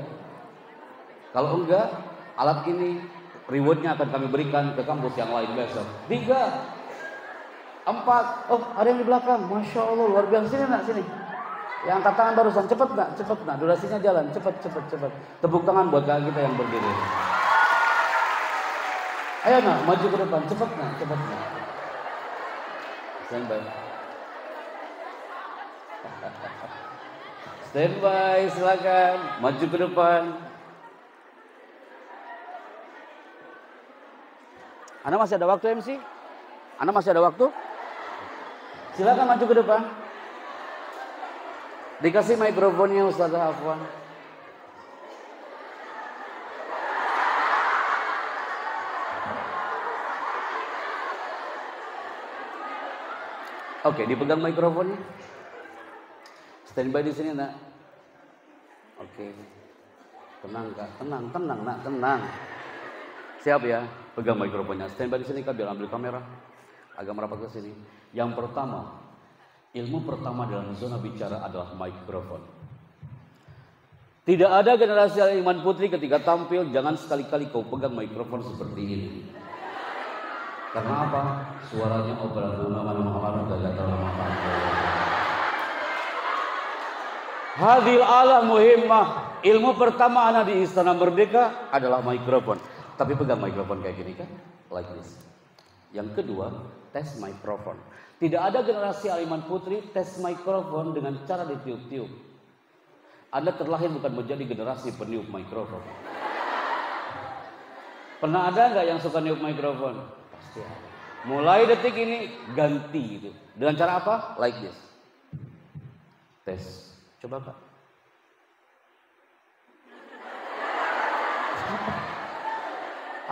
Kalau enggak, alat ini rewardnya akan kami berikan ke kampus yang lain besok. 3, 4. Oh, ada yang di belakang. Masya Allah, luar biasa. Sini nak, sini. Yang angkat tangan barusan, cepet nak, durasinya jalan, cepet. Tepuk tangan buat kakak kita yang berdiri. Ayo nak, maju ke depan, cepet nak. Standby. Standby, silakan, maju ke depan. Anda masih ada waktu MC? Anda masih ada waktu? Silakan maju ke depan. Dikasih mikrofonnya Ustazah Afwan. Oke, dipegang mikrofonnya. Standby di sini nak. Oke. Tenang kak, tenang. Siap ya, pegang mikrofonnya. Standby di sini kak, biar ambil kamera. Agak merapat ke sini. Yang pertama, ilmu pertama dalam zona bicara adalah mikrofon. Tidak ada generasi Iman Putri ketika tampil, jangan sekali-kali kau pegang mikrofon seperti ini. Karena apa? Suaranya obral nama gak terlalu. Hadil ala muhimmah. Ilmu pertama anak di Istana Merdeka adalah mikrofon. Tapi pegang mikrofon kayak gini kan? Like this. Yang kedua, tes mikrofon. Tidak ada generasi Aliman Putri tes mikrofon dengan cara ditiup-tiup. Anda terlahir bukan menjadi generasi peniup mikrofon. Pernah ada nggak yang suka niup mikrofon? Pasti ada. Mulai detik ini ganti gitu. Dengan cara apa? Like this. Tes. Coba Kak.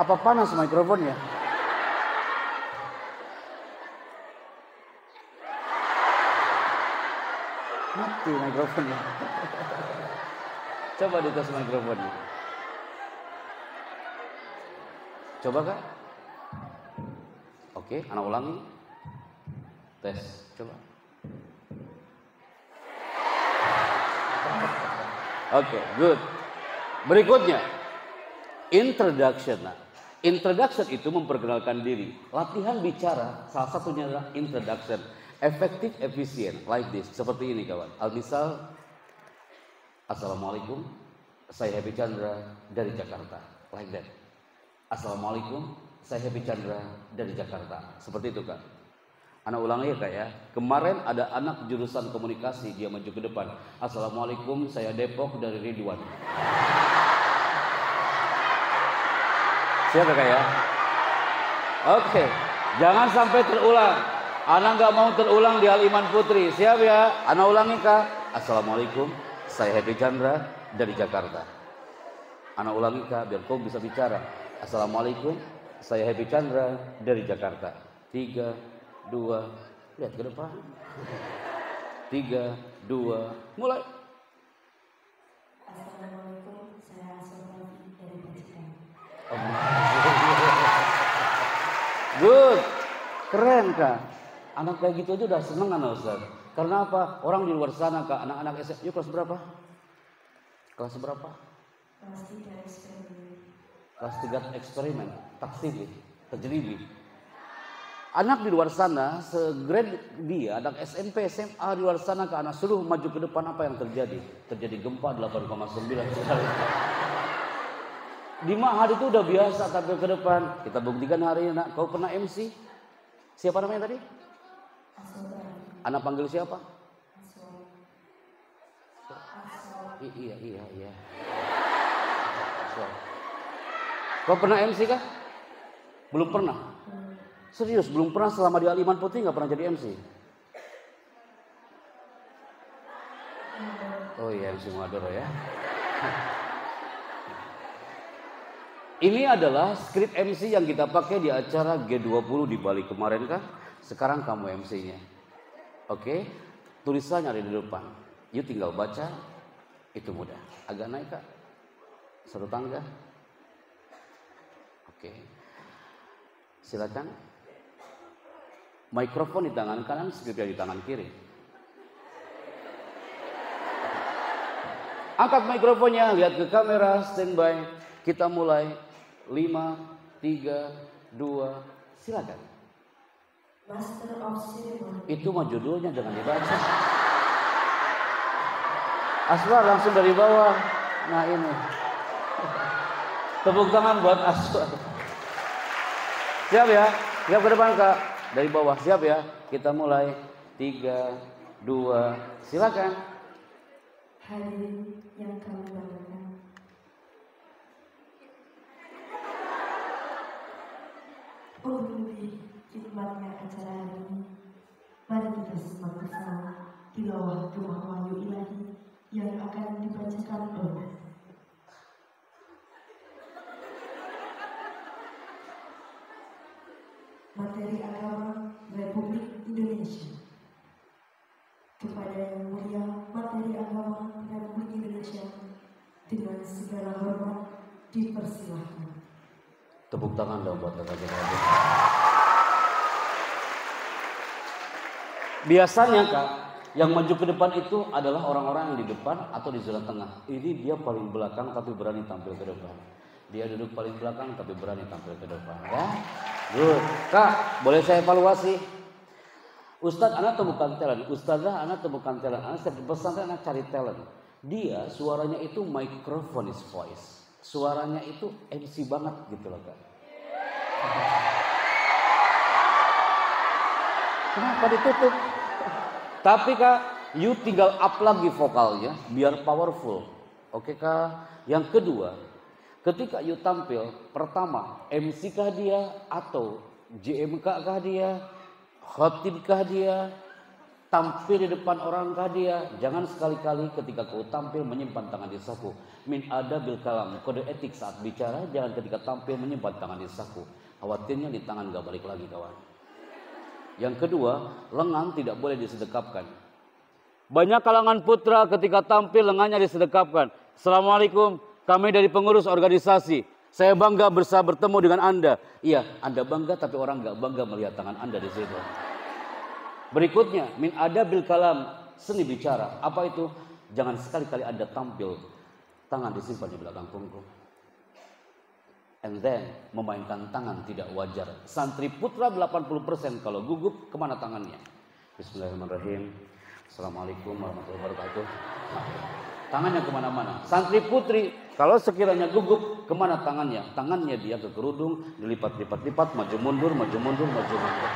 Apa panas mikrofonnya? Mati mikrofonnya. Coba dites mikrofonnya. Coba Kak. Oke, anak ulangi. Tes, coba. Oke, good. Berikutnya, introduction. Nah, introduction itu memperkenalkan diri. Latihan bicara, salah satunya adalah introduction. Efektif, efisien, like this. Seperti ini kawan. Al-misal, Assalamualaikum, saya Happy Chandra dari Jakarta. Like that. Assalamualaikum, saya Happy Chandra dari Jakarta. Seperti itu Kak. Anak ulangi ya Kak ya. Kemarin ada anak jurusan komunikasi, dia maju ke depan. Assalamualaikum, saya Depok dari Ridwan. Siap ya Kak ya? Oke, jangan sampai terulang. Anak nggak mau terulang di Aliman Putri. Siap ya? Anak ulangi Kak. Assalamualaikum, saya Happy Chandra dari Jakarta. Anak ulangi Kak, biar kau bisa bicara. Assalamualaikum, saya Happy Chandra dari Jakarta. 3, 2, lihat ke depan. 3, 2, mulai. Assalamualaikum, saya Sofi dari Pacitan. Good, keren Kak. Anak kayak gitu aja udah seneng anak Ustaz. Karena apa? Orang di luar sana Kak, anak-anak SMA, yuk kelas berapa? Kelas berapa? Kelas 3 eksperimen. Kelas 3 eksperimen, taksib, tajribi. Anak di luar sana, segrade dia, anak SMP, SMA di luar sana Kak, anak suruh maju ke depan, apa yang terjadi? Terjadi gempa 8,9 sekali. Di Ma'had itu udah biasa tampil ke depan. Kita buktikan hari ini Nak. Kau pernah MC? Siapa namanya tadi? Anak panggil siapa? Iya. Kau pernah MC kah? Belum pernah. Serius, belum pernah selama di Aliman Putri nggak pernah jadi MC. Oh iya, MC Maduro ya. Ini adalah skrip MC yang kita pakai di acara G20 di Bali kemarin kan? Sekarang kamu MC-nya. Oke? Tulisannya ada di depan. You tinggal baca, itu mudah. Agak naik Kak. 1 tangga. Oke. Silakan. Mikrofon di tangan kanan, skripnya di tangan kiri. Angkat mikrofonnya, lihat ke kamera, standby. Kita mulai. 5, 3, 2, silakan. Master of Ceremony. Itu mah judulnya, jangan dibaca. Aswar langsung dari bawah. Nah ini. Tepuk tangan buat Aswar. Siap ya? Siap ke depan Kak. Dari bawah, siap ya? Kita mulai. 3, 2, silakan. Hadirin yang kami banggakan. Untuk lebih hikmatnya acara hari ini, mari kita simak bersama tilawah Doa Wahyu Ilahi yang akan dibacakan oleh Materi Agama Republik Indonesia. Kepada Yang Mulia Materi Agama Republik Indonesia, dengan segala hormat dipersilahkan. Tepuk tangan dong buat kakak. Biasanya Kak, yang maju ke depan itu adalah orang-orang yang di depan atau di zona tengah. Ini dia paling belakang tapi berani tampil ke depan. Dia duduk paling belakang tapi berani tampil ke depan. Ya, good. Kak, boleh saya evaluasi? Ustadz, anak tuh bukan talent. Ustazah, anak tuh bukan talent. Anak saya pesantren, anak cari talent. Dia suaranya itu microphone is voice. Suaranya itu MC banget gitu loh Kak. Kenapa ditutup? Tapi Kak, you tinggal up lagi vokalnya biar powerful. Oke Kak? Yang kedua, ketika you tampil, pertama MC kah dia atau JMK kah dia, khotib kah dia, tampil di depan orang kah dia. Jangan sekali-kali ketika kau tampil menyimpan tangan di saku. Min adabil kalam, kode etik saat bicara, jangan ketika tampil menyimpan tangan di saku. Khawatirnya di tangan gak balik lagi kawan. Yang kedua, lengan tidak boleh disedekapkan. Banyak kalangan putra ketika tampil lengannya disedekapkan. Assalamualaikum, kami dari pengurus organisasi. Saya bangga bisa bertemu dengan Anda. Iya, Anda bangga tapi orang gak bangga melihat tangan Anda di situ. Berikutnya, min adabil kalam, seni bicara. Apa itu? Jangan sekali-kali Anda tampil, tangan disimpan di belakang punggung. And then, memainkan tangan tidak wajar. Santri putra 80% kalau gugup, kemana tangannya? Bismillahirrahmanirrahim. Assalamualaikum warahmatullahi wabarakatuh. Tangannya kemana-mana. Santri putri, kalau sekiranya gugup, kemana tangannya? Tangannya dia ke kerudung, dilipat-lipat-lipat, maju mundur, maju mundur, maju mundur.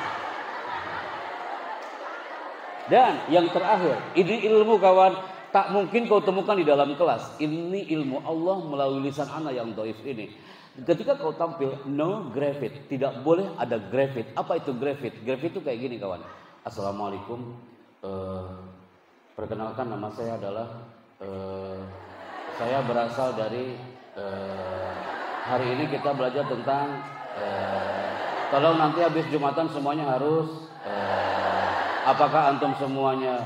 Dan yang terakhir, ini ilmu kawan, tak mungkin kau temukan di dalam kelas. Ini ilmu Allah melalui lisan anak yang dhaif ini. Ketika kau tampil, no gravid, tidak boleh ada gravid. Apa itu gravid? Gravid itu kayak gini kawan. Assalamualaikum, perkenalkan nama saya adalah, saya berasal dari, hari ini kita belajar tentang, tolong nanti habis Jumatan semuanya harus, apakah antum semuanya?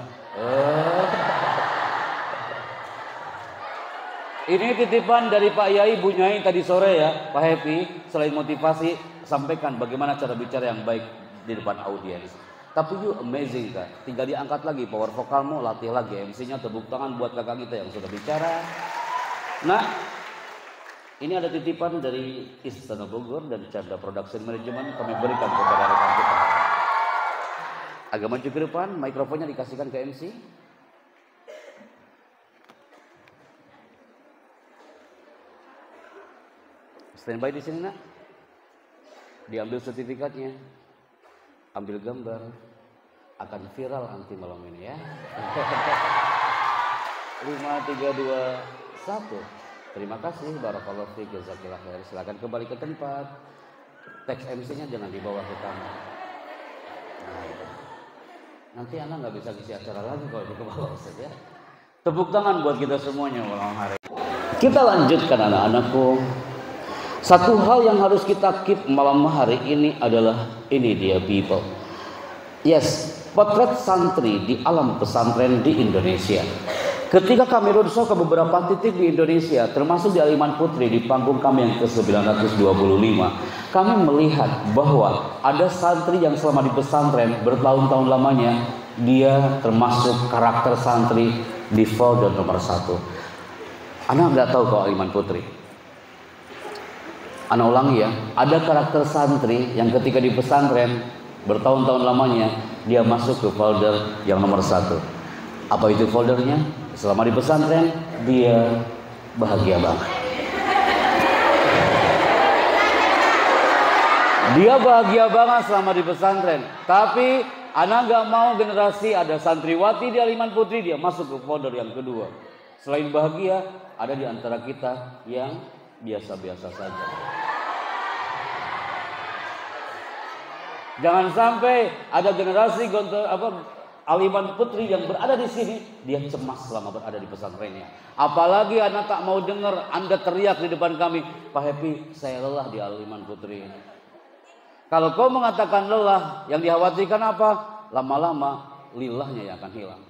Ini titipan dari Pak Yai Bu Nyai tadi sore ya, Pak Happy. Selain motivasi, sampaikan bagaimana cara bicara yang baik di depan audiens. Tapi you amazing kan, tinggal diangkat lagi power vokalmu, latih lagi MC-nya, tepuk tangan buat kakak kita yang sudah bicara. Nah, ini ada titipan dari Istana Bogor dan Chandra Production Management kami berikan kepada rekan kita. Agak maju ke depan, mikrofonnya dikasihkan ke MC. Standby di sini nak. Diambil sertifikatnya, ambil gambar, akan viral nanti malam ini ya. 5, 4, 3, 2, 1. Terima kasih, barakallahu fiik, jazakillah khair. Silakan kembali ke tempat. Teks MC-nya jangan dibawa ke kamar. Nanti anak nggak bisa ngisi acara lagi kalau di bawah Ustaz ya. Tepuk tangan buat kita semuanya malam hari. Kita lanjutkan anak-anakku. Satu hal yang harus kita keep malam hari ini adalah ini dia people. Yes, potret santri di alam pesantren di Indonesia. Ketika kami roadshow ke beberapa titik di Indonesia, termasuk di Aliman Putri di panggung kami yang ke-925, kami melihat bahwa ada santri yang selama di pesantren bertahun-tahun lamanya, dia termasuk karakter santri di folder nomor 1. Anak nggak tahu kalau Aliman Putri. Anak ulangi ya, ada karakter santri yang ketika di pesantren bertahun-tahun lamanya dia masuk ke folder yang nomor 1. Apa itu foldernya? Selama di pesantren dia bahagia banget. Dia bahagia banget selama di pesantren. Tapi anak gak mau generasi ada santriwati di Aliman Putri dia masuk ke folder yang kedua. Selain bahagia, ada di antara kita yang biasa-biasa saja. Jangan sampai ada generasi Aliman Putri yang berada di sini dia cemas selama berada di pesantrennya. Apalagi anak tak mau dengar Anda teriak di depan kami, Pak Happy, saya lelah di Aliman Putri. Kalau kau mengatakan lelah, yang dikhawatirkan apa? Lama-lama lilahnya yang akan hilang.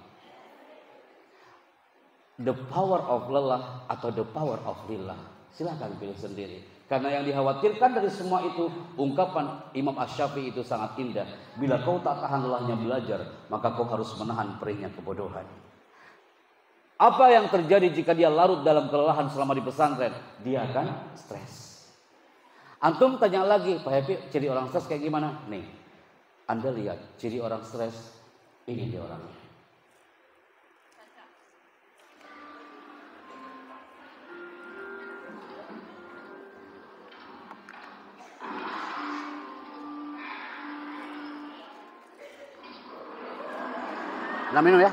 The power of lelah atau the power of lillah. Silahkan pilih sendiri. Karena yang dikhawatirkan dari semua itu, ungkapan Imam Asy-Syafi'i itu sangat indah. Bila kau tak tahan lelahnya belajar, maka kau harus menahan perihnya kebodohan. Apa yang terjadi jika dia larut dalam kelelahan selama di pesantren? Dia akan stres. Antum tanya lagi, Pak Happy, ciri orang stres kayak gimana? Nih, Anda lihat ciri orang stres, ini dia orangnya. Nah, minum ya.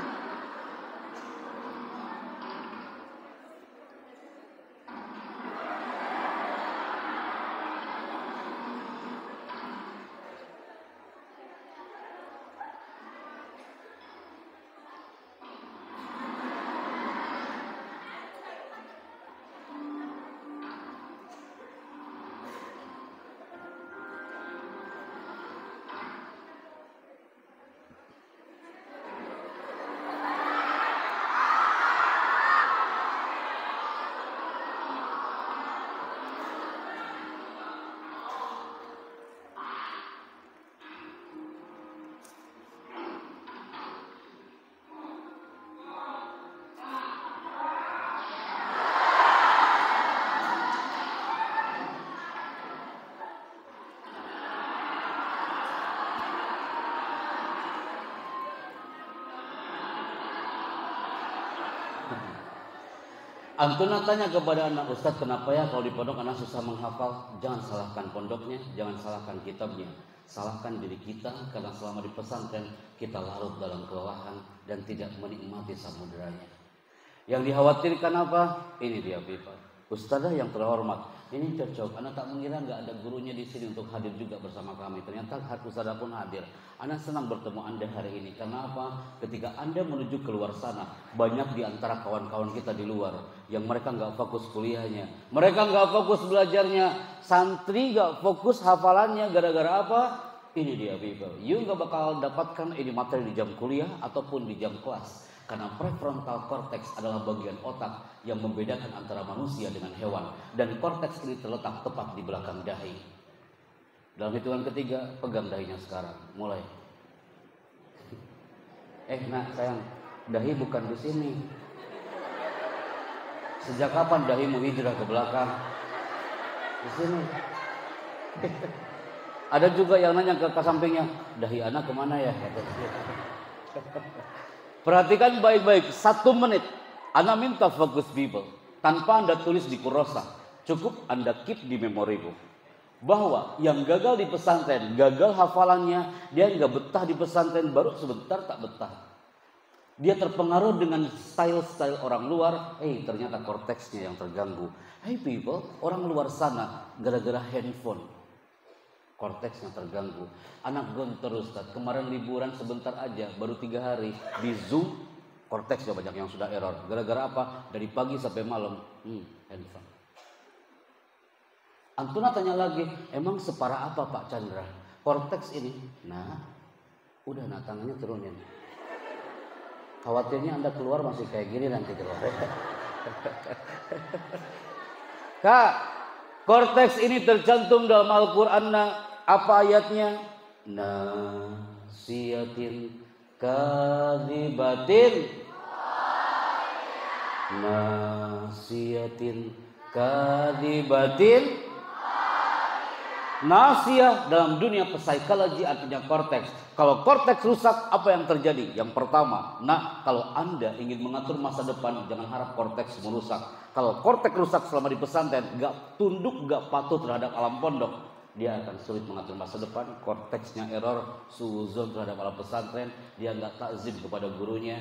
Antuna tanya kepada anak, Ustadz kenapa ya kalau di pondok anak susah menghafal? Jangan salahkan pondoknya, jangan salahkan kitabnya, salahkan diri kita karena selama di pesantren kita larut dalam kelelahan dan tidak menikmati samudranya. Yang dikhawatirkan apa? Ini dia Bapak, Ustadzah yang terhormat, ini cocok. Anak tak mengira nggak ada gurunya di sini untuk hadir juga bersama kami. Ternyata Ustadzah pun hadir. Anak senang bertemu Anda hari ini. Karena apa? Ketika Anda menuju keluar sana, banyak di antara kawan-kawan kita di luar yang mereka nggak fokus kuliahnya, mereka nggak fokus belajarnya, santri nggak fokus hafalannya. Gara-gara apa? Ini dia people. You nggak bakal dapatkan ini materi di jam kuliah ataupun di jam kelas. Karena prefrontal cortex adalah bagian otak yang membedakan antara manusia dengan hewan. Dan korteks ini terletak tepat di belakang dahi. Dalam hitungan ketiga, pegang dahinya sekarang. Mulai. Nak sayang, dahi bukan di sini. Sejak kapan dahimu hijrah ke belakang? Di sini. Ada juga yang nanya ke sampingnya, dahi anak kemana ya? Perhatikan baik-baik, 1 menit. Anak minta fokus people. Tanpa Anda tulis di kurasa, cukup Anda keep di memorimu. Bahwa yang gagal di pesantren, gagal hafalannya, dia nggak betah di pesantren, baru sebentar tak betah. Dia terpengaruh dengan style-style orang luar. Ternyata korteksnya yang terganggu. People, orang luar sana gara-gara handphone. Korteksnya terganggu. Anak gontor Ustaz, kemarin liburan sebentar aja, baru 3 hari di Zoom, korteksnya banyak yang sudah error. Gara-gara apa? Dari pagi sampai malam handphone. Antuna tanya lagi, emang separah apa Pak Chandra korteks ini? Nah, udah tangannya turunin. Khawatirnya Anda keluar masih kayak gini nanti keluar. Kak, korteks ini tercantum dalam Al-Quran. Apa ayatnya? Nasiyatin kadzibatin. Nasiyatin kadzibatin. Nasiyah dalam dunia psikologi artinya korteks. Kalau korteks rusak, apa yang terjadi? Yang pertama, kalau Anda ingin mengatur masa depan, jangan harap korteks merusak. Kalau korteks rusak selama di pesantren, gak tunduk, gak patuh terhadap alam pondok, dia akan sulit mengatur masa depan. Korteksnya error, suuzon terhadap alam pesantren, dia gak takzim kepada gurunya,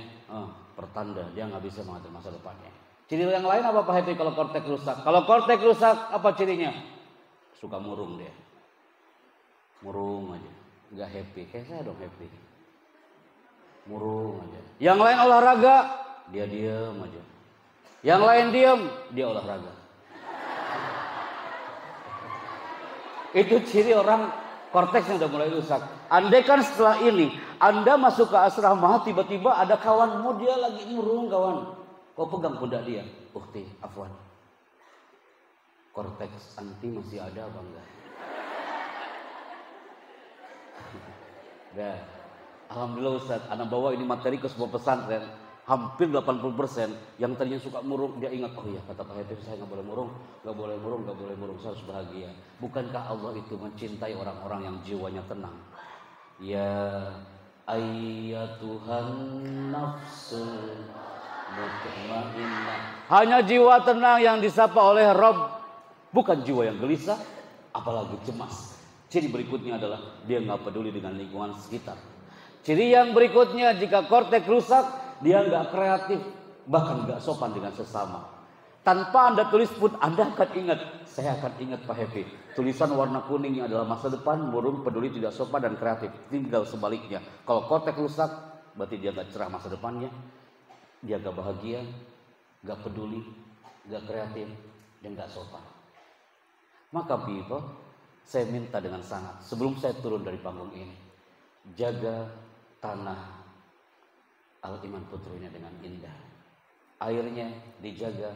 pertanda dia gak bisa mengatur masa depannya. Ciri yang lain apa Pak Happy kalau korteks rusak? Kalau korteks rusak, apa cirinya? Suka murung dia. Murung aja, gak happy. Kayak saya dong happy. Murung aja. Yang lain olahraga, dia diam aja. Yang lain diam, dia olahraga. Itu ciri orang korteksnya udah mulai rusak. Andai kan setelah ini Anda masuk ke asrama, tiba-tiba ada kawanmu dia lagi murung kawan. Kau pegang pundak dia. Ukti, afwan. Korteks anti masih ada apa enggak? Dah. Alhamdulillah Ustaz, anak bawa ini materi ke sebuah pesantren. Hampir 80% yang tadinya suka murung, dia ingat, oh iya kata Pak Hatim, saya nggak boleh murung, nggak boleh murung, nggak boleh murung, saya harus bahagia. Bukankah Allah itu mencintai orang-orang yang jiwanya tenang? Ya ayyatuhan nafsul mutmainnah. Hanya jiwa tenang yang disapa oleh Rabb, bukan jiwa yang gelisah, apalagi cemas. Ciri berikutnya adalah dia nggak peduli dengan lingkungan sekitar. Ciri yang berikutnya, jika korteks rusak, dia nggak kreatif, bahkan nggak sopan dengan sesama. Tanpa Anda tulis pun Anda akan ingat. Saya akan ingat Pak Happy. Tulisan warna kuning yang adalah masa depan, murung, peduli, tidak sopan dan kreatif. Tinggal sebaliknya. Kalau korteks rusak, berarti dia nggak cerah masa depannya. Dia nggak bahagia, nggak peduli, nggak kreatif, dan nggak sopan. Maka people, saya minta dengan sangat, sebelum saya turun dari panggung ini, jaga tanah Al-Iman Putrinya dengan indah. Airnya dijaga,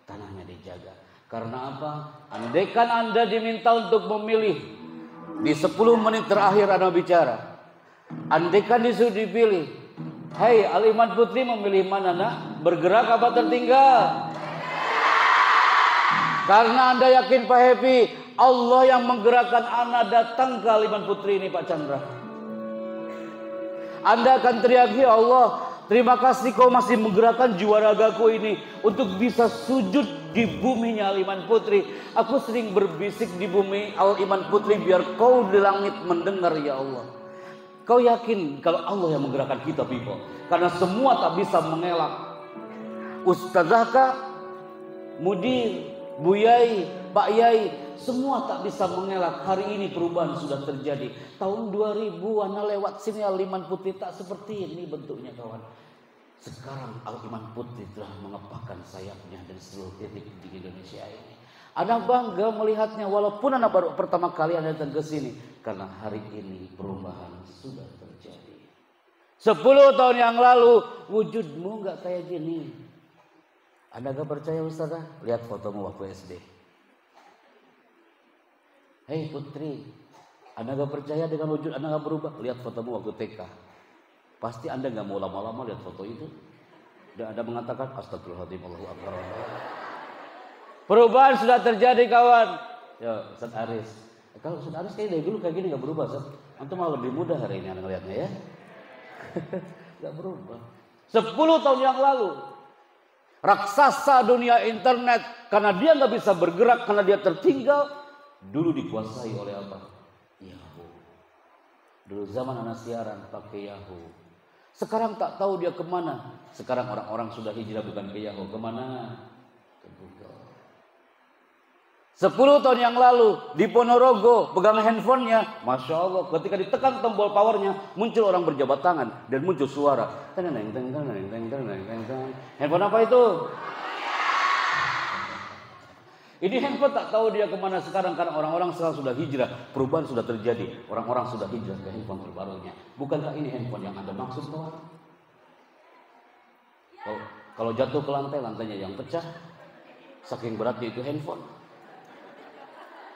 tanahnya dijaga. Karena apa? Andaikan Anda diminta untuk memilih, di 10 menit terakhir Anda bicara, andaikan disuruh dipilih, hai Al-Iman Putri memilih mana nak? Bergerak apa tertinggal? Karena Anda yakin Pak Happy, Allah yang menggerakkan Anda datang ke Al-Iman Putri ini Pak Chandra. Anda akan teriak, ya Allah, terima kasih kau masih menggerakkan jiwa ragaku ini untuk bisa sujud di buminya Al-Iman Putri. Aku sering berbisik di bumi Al-Iman Putri biar kau di langit mendengar ya Allah. Kau yakin kalau Allah yang menggerakkan kita people? Karena semua tak bisa mengelak. Ustazahkah, mudir, Bu Yai, Pak Yai, semua tak bisa mengelak. Hari ini perubahan sudah terjadi. Tahun 2000 Ana lewat sini Al-Iman Putri tak seperti ini bentuknya kawan. Sekarang Al-Iman Putri telah mengepakkan sayapnya dari seluruh titik di Indonesia ini. Ana bangga melihatnya walaupun Ana baru pertama kali Ana datang ke sini. Karena hari ini perubahan sudah terjadi. 10 tahun yang lalu wujudmu gak kayak gini. Anda gak percaya Ustazah? Lihat fotomu waktu SD. Hei Putri, Anda gak percaya dengan wujud Anda gak berubah? Lihat fotomu waktu TK. Pasti Anda gak mau lama-lama lihat foto itu. Dan Anda mengatakan astagfirullahaladzim, Allahu Akbar. Perubahan sudah terjadi kawan. Ya Ustaz Aris. Kalau Ustaz Aris kayak dari dulu kayak gini gak berubah Ustaz. Antum malah lebih mudah hari ini Anda ngeliatnya ya. Gak berubah. 10 tahun yang lalu. Raksasa dunia internet, karena dia nggak bisa bergerak, karena dia tertinggal, dulu dikuasai oleh apa? Yahoo. Dulu zaman anak siaran pakai Yahoo. Sekarang tak tahu dia kemana. Sekarang orang-orang sudah hijrah bukan ke Yahoo, kemana? Ke Google. 10 tahun yang lalu di Ponorogo pegang handphonenya, masya Allah, ketika ditekan tombol powernya muncul orang berjabat tangan dan muncul suara. Handphone apa itu? Ini handphone tak tahu dia kemana sekarang karena orang-orang sekarang sudah hijrah, perubahan sudah terjadi, orang-orang sudah hijrah ke handphone terbarunya. Bukankah ini handphone yang Anda maksud kawan? Kalau jatuh ke lantai, lantainya yang pecah, saking beratnya itu handphone.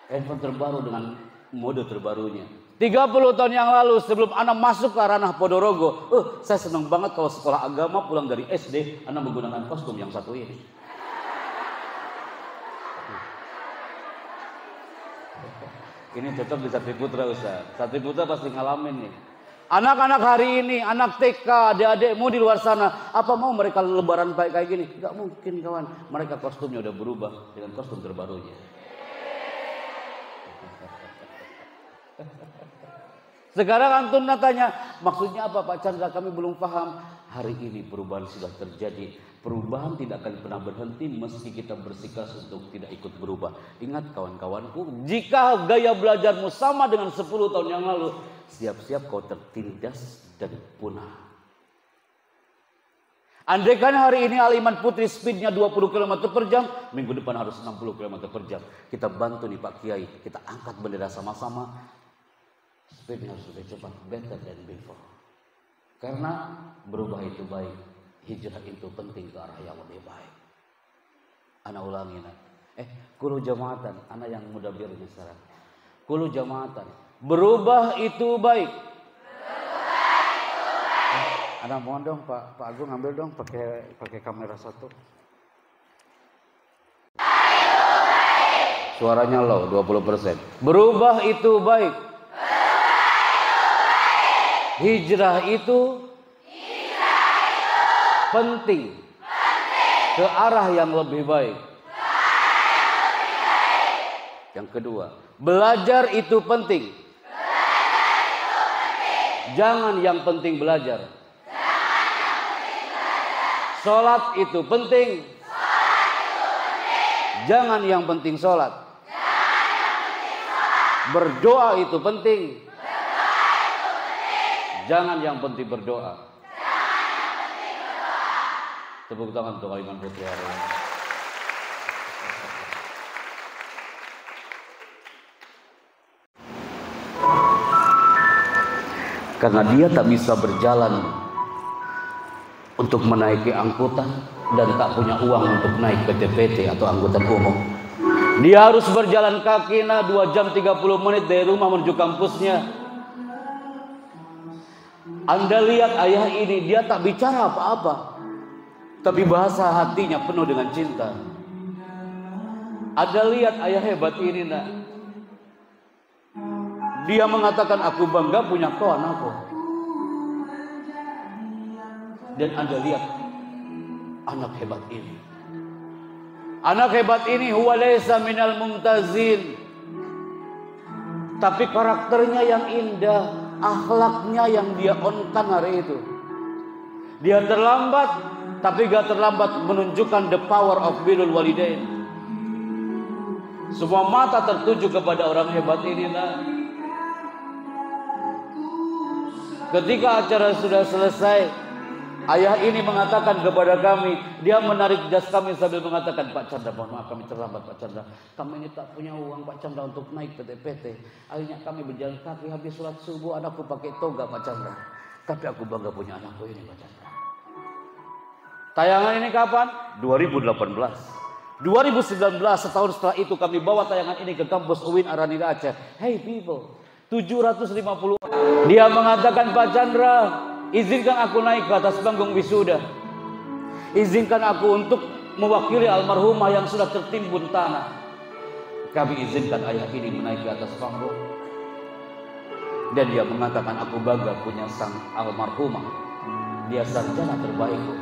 Handphone terbaru dengan mode terbarunya. 30 tahun yang lalu sebelum Ana masuk ke ranah Ponorogo, saya senang banget kalau sekolah agama pulang dari SD, Ana menggunakan kostum yang satu ini. Ini cocok di Satriputra Ustaz. Satriputra pasti ngalamin nih. Anak-anak hari ini, anak TK, adik-adikmu di luar sana, apa mau mereka lebaran kayak gini? Gak mungkin kawan. Mereka kostumnya udah berubah dengan kostum terbarunya. Sekarang antum tanya, maksudnya apa Pak Chandra? Kami belum paham. Hari ini perubahan sudah terjadi. Perubahan tidak akan pernah berhenti meski kita bersikeras untuk tidak ikut berubah. Ingat kawan-kawanku, jika gaya belajarmu sama dengan 10 tahun yang lalu, siap-siap kau tertindas dan punah. Andaikan hari ini Al-Iman Putri speednya 20 km per jam, minggu depan harus 60 km per jam. Kita bantu nih Pak Kiai, kita angkat bendera sama-sama. Speednya harus lebih cepat, better than before. Karena berubah itu baik, hijrah itu penting ke arah yang lebih baik. Ana ulangi nak. Kulu jamaatan, ana yang muda birunya sekarang. Kulu jamaatan, berubah itu baik. Ana mohon dong Pak Agung ambil dong pakai kamera satu. Suaranya low 20%. Berubah itu baik. Hijrah itu penting ke arah yang lebih baik. Yang kedua, belajar itu penting Jangan yang penting belajar. Sholat itu penting. Jangan yang penting sholat. Berdoa itu penting. Jangan yang penting berdoa. Tepuk tangan untuk Aiman Putri hari ini. Karena dia tak bisa berjalan untuk menaiki angkutan dan tak punya uang untuk naik PT-PT atau angkutan umum. Dia harus berjalan kaki 2 jam 30 menit dari rumah menuju kampusnya. Anda lihat ayah ini, dia tak bicara apa-apa, tapi bahasa hatinya penuh dengan cinta. Anda lihat ayah hebat ini nak. Dia mengatakan, aku bangga punya kau anakku. Dan Anda lihat anak hebat ini. Anak hebat ini huwa laysa minal mumtazin. Tapi karakternya yang indah, akhlaknya yang dia onkan hari itu. Dia terlambat, tapi gak terlambat menunjukkan the power of birrul walidain. Semua mata tertuju kepada orang hebat ini nak. Ketika acara sudah selesai, ayah ini mengatakan kepada kami, dia menarik jas kami sambil mengatakan, Pak Chandra, mohon maaf kami terlambat Pak Chandra. Kami ini tak punya uang Pak Chandra untuk naik PT-PT. Akhirnya kami berjalan kaki habis sholat subuh, anakku pakai toga Pak Chandra. Tapi aku bangga punya anakku ini Pak Chandra. Tayangan ini kapan? 2018. 2019, setahun setelah itu kami bawa tayangan ini ke kampus UIN Aranida Aceh. Hey people, 750. Dia mengatakan, Pak Chandra, izinkan aku naik ke atas panggung wisuda. Izinkan aku untuk mewakili almarhumah yang sudah tertimbun tanah. Kami izinkan ayah ini menaik ke atas panggung. Dan dia mengatakan, aku bangga punya sang almarhumah. Dia sarjana terbaikku.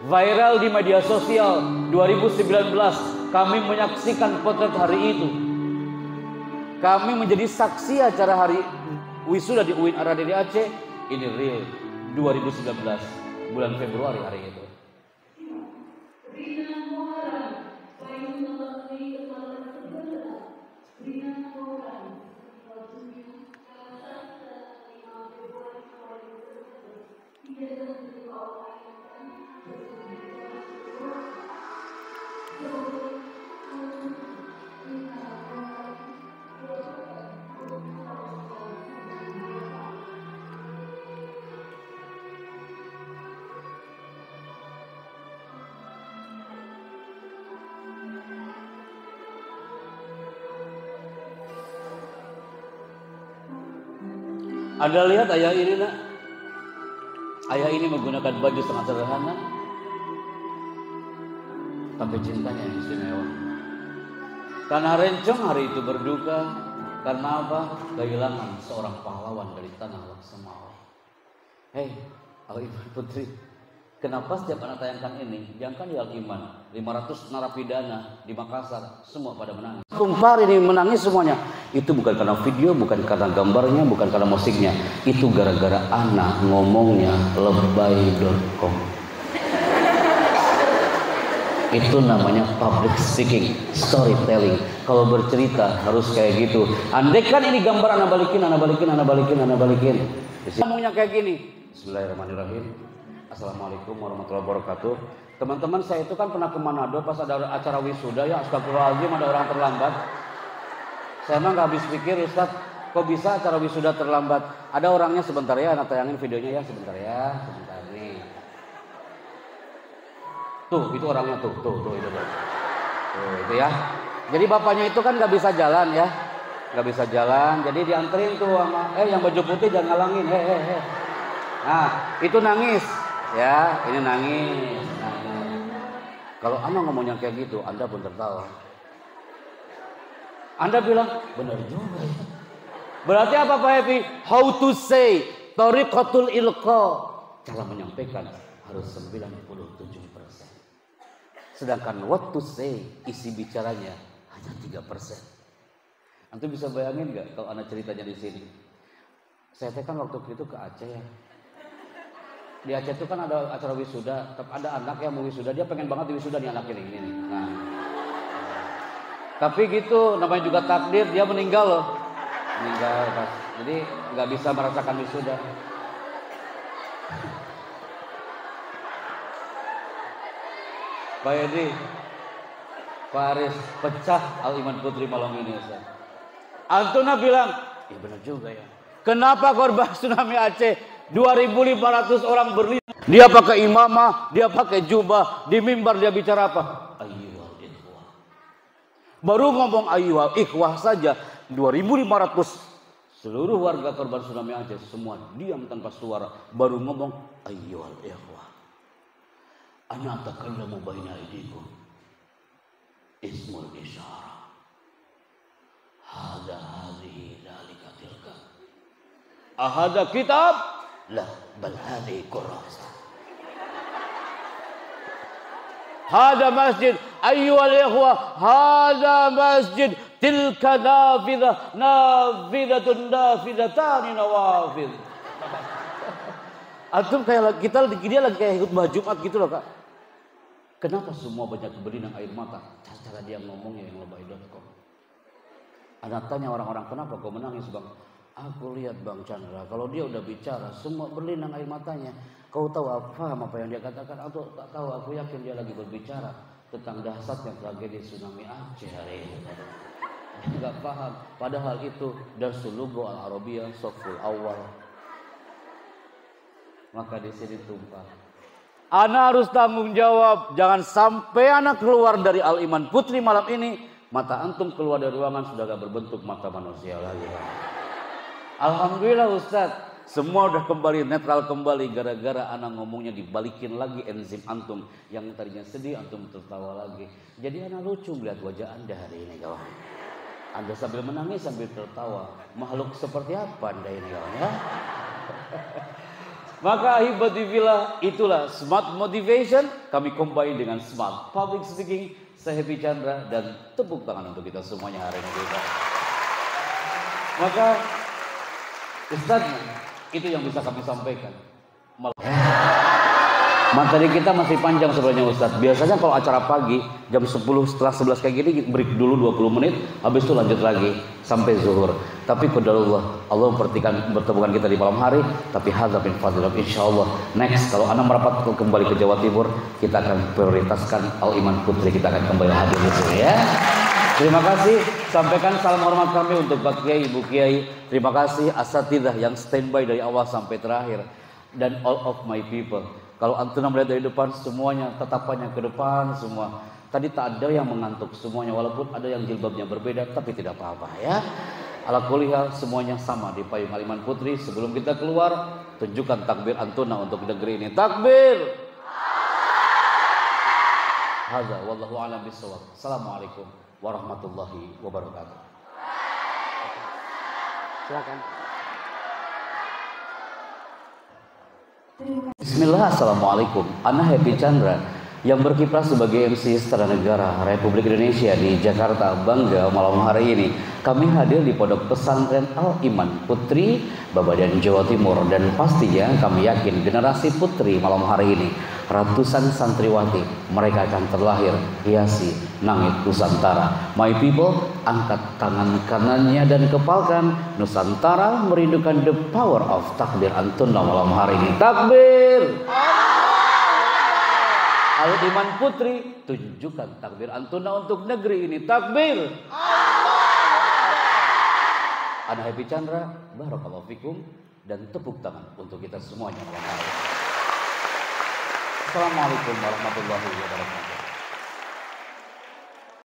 Viral di media sosial 2019. Kami menyaksikan potret hari itu. Kami menjadi saksi acara hari wisuda di UIN Aranida Aceh. Ini real. 2019 bulan Februari hari itu. Anda lihat ayah ini nak. Ayah ini menggunakan baju sangat sederhana, tapi cintanya yang istimewa. Karena Rencong hari itu berduka. Karena apa? Kehilangan seorang pahlawan dari tanah Laksamawar. Hei, Al-Iman Putri, kenapa setiap anak tayangkan ini jangan di Al-Iman 500 narapidana di Makassar semua pada menangis. Kumpar ini menangis semuanya. Itu bukan karena video, bukan karena gambarnya, bukan karena musiknya. Itu gara-gara anak ngomongnya lebay.com. Itu namanya public speaking, storytelling. Kalau bercerita harus kayak gitu. Andai kan ini gambar anak balikin. Ngomongnya kayak gini. Bismillahirrahmanirrahim. Assalamualaikum warahmatullahi wabarakatuh. Teman-teman, saya itu kan pernah ke Manado pas ada acara wisuda ya. Astagfirullahaladzim, ada orang terlambat. Saya emang gak habis pikir, Ustaz, kok bisa acara wisuda terlambat? Ada orangnya, sebentar ya, anak tayangin videonya ya, sebentar nih. Tuh, itu orangnya tuh itu itu ya. Jadi bapaknya itu kan gak bisa jalan ya, jadi dianterin tuh sama, yang baju putih jangan ngalangin, Nah, itu nangis, ya, ini nangis. Kalau Anda ngomongnya kayak gitu, Anda pun tertawa. Anda bilang, benar juga ya. Berarti apa Pak Happy? How to say, tariqatul ilqa. Cara menyampaikan harus 97%. Sedangkan what to say, isi bicaranya hanya 3%. Antum bisa bayangin nggak kalau Anda ceritanya di sini? Saya kan waktu itu ke Aceh ya. Di Aceh itu kan ada acara wisuda, ada anak yang mau wisuda, dia pengen banget di wisuda nih anak ini. Nah. Tapi gitu, namanya juga takdir, dia meninggal loh. Meninggal pas. Jadi nggak bisa merasakan wisuda. Pak Edi, Pak Aris, pecah Al-Iman Putri malam ini. Antuna bilang, iya benar juga ya. Kenapa korban tsunami Aceh 2.500 orang berlindung? Dia pakai imamah, dia pakai jubah, di mimbar dia bicara apa? Ayyuhal ikhwah. Baru ngomong ayyuhal ikhwah saja 2.500 seluruh warga korban tsunami Aceh semua diam tanpa suara. Baru ngomong ayyuhal ikhwah. Ana takallamu baina aydikum. Ismul isyarah. Hadhihi dzalika tilka. Ahada kitab la bal hadhihi kurasa. Hada masjid ayyuhal ikhwah, hada masjid tilka nafidatun nafidatani nawafid. Antum kayak dia lagi kayak khutbah Jumat gitu loh, Kak. Kenapa semua banyak berlinang air mata? Cara dia ngomongnya yang lebay.com. Anak tanya orang-orang, kenapa kau menangis bang? Aku lihat Bang Chandra, kalau dia udah bicara, semua berlinang air matanya. Kau tahu paham apa yang dia katakan? Atau tak tahu? Aku yakin dia lagi berbicara tentang dahsyatnya tragedi tsunami Aceh hari ini. Dia nggak paham. Padahal itu Darsul Lugha Al-Arabiyah Soful Awal. Maka di sini tumpah. Ana harus tanggung jawab. Jangan sampai anak keluar dari Al-Iman Putri malam ini, mata antum keluar dari ruangan sudah gak berbentuk mata manusia lagi. Alhamdulillah Ustadz, semua udah kembali netral kembali gara-gara anak ngomongnya dibalikin lagi enzim antum yang tadinya sedih antum tertawa lagi. Jadi anak lucu melihat wajah anda hari ini kawan. Anda sambil menangis sambil tertawa. Makhluk seperti apa anda ini kawan ya? Maka ahibadillah, itulah smart motivation kami combine dengan smart public speaking. Saya Happy Chandra dan tepuk tangan untuk kita semuanya hari ini. Maka Ustaz, itu yang bisa kami sampaikan. Materi kita masih panjang sebenarnya Ustaz. Biasanya kalau acara pagi jam 10 setelah 11 kayak gini break dulu 20 menit, habis itu lanjut lagi sampai zuhur. Tapi qadarullah, Allah bertemukan kita di malam hari. Tapi hadza min fadlillah, insyaallah next kalau Anda merapat kembali ke Jawa Timur, kita akan prioritaskan Al-Iman Putri, kita akan kembali hadir di sini ya. Terima kasih, sampaikan salam hormat kami untuk Pak Kiai, Ibu Kiai. Terima kasih asatidzah yang standby dari awal sampai terakhir dan all of my people. Kalau antum melihat dari depan semuanya tatapannya ke depan semua. Tadi tak ada yang mengantuk semuanya, walaupun ada yang jilbabnya berbeda, tapi tidak apa-apa ya. Ala kulli hal semuanya sama di payung Al-Iman Putri. Sebelum kita keluar, tunjukkan takbir antuna untuk negeri ini. Takbir. Hadza wallahu a'lam bishawab. Assalamualaikum warahmatullahi wabarakatuh. Silakan. Bismillah, assalamualaikum. Ana Happy Chandra yang berkiprah sebagai MC Istana Negara Republik Indonesia di Jakarta bangga malam hari ini. Kami hadir di Pondok Pesantren Al-Iman Putri, Babadan, Jawa Timur, dan pastinya kami yakin generasi putri malam hari ini ratusan santriwati mereka akan terlahir hiasi langit Nusantara. My people, angkat tangan kanannya dan kepalkan. Nusantara merindukan the power of takbir antuna malam hari ini. Takbir. Al-Iman Putri, tunjukkan takbir antuna untuk negeri ini. Takbir. Ana Happy Chandra, barakallahu fikum, dan tepuk tangan untuk kita semuanya malam hari. Assalamualaikum warahmatullahi wabarakatuh.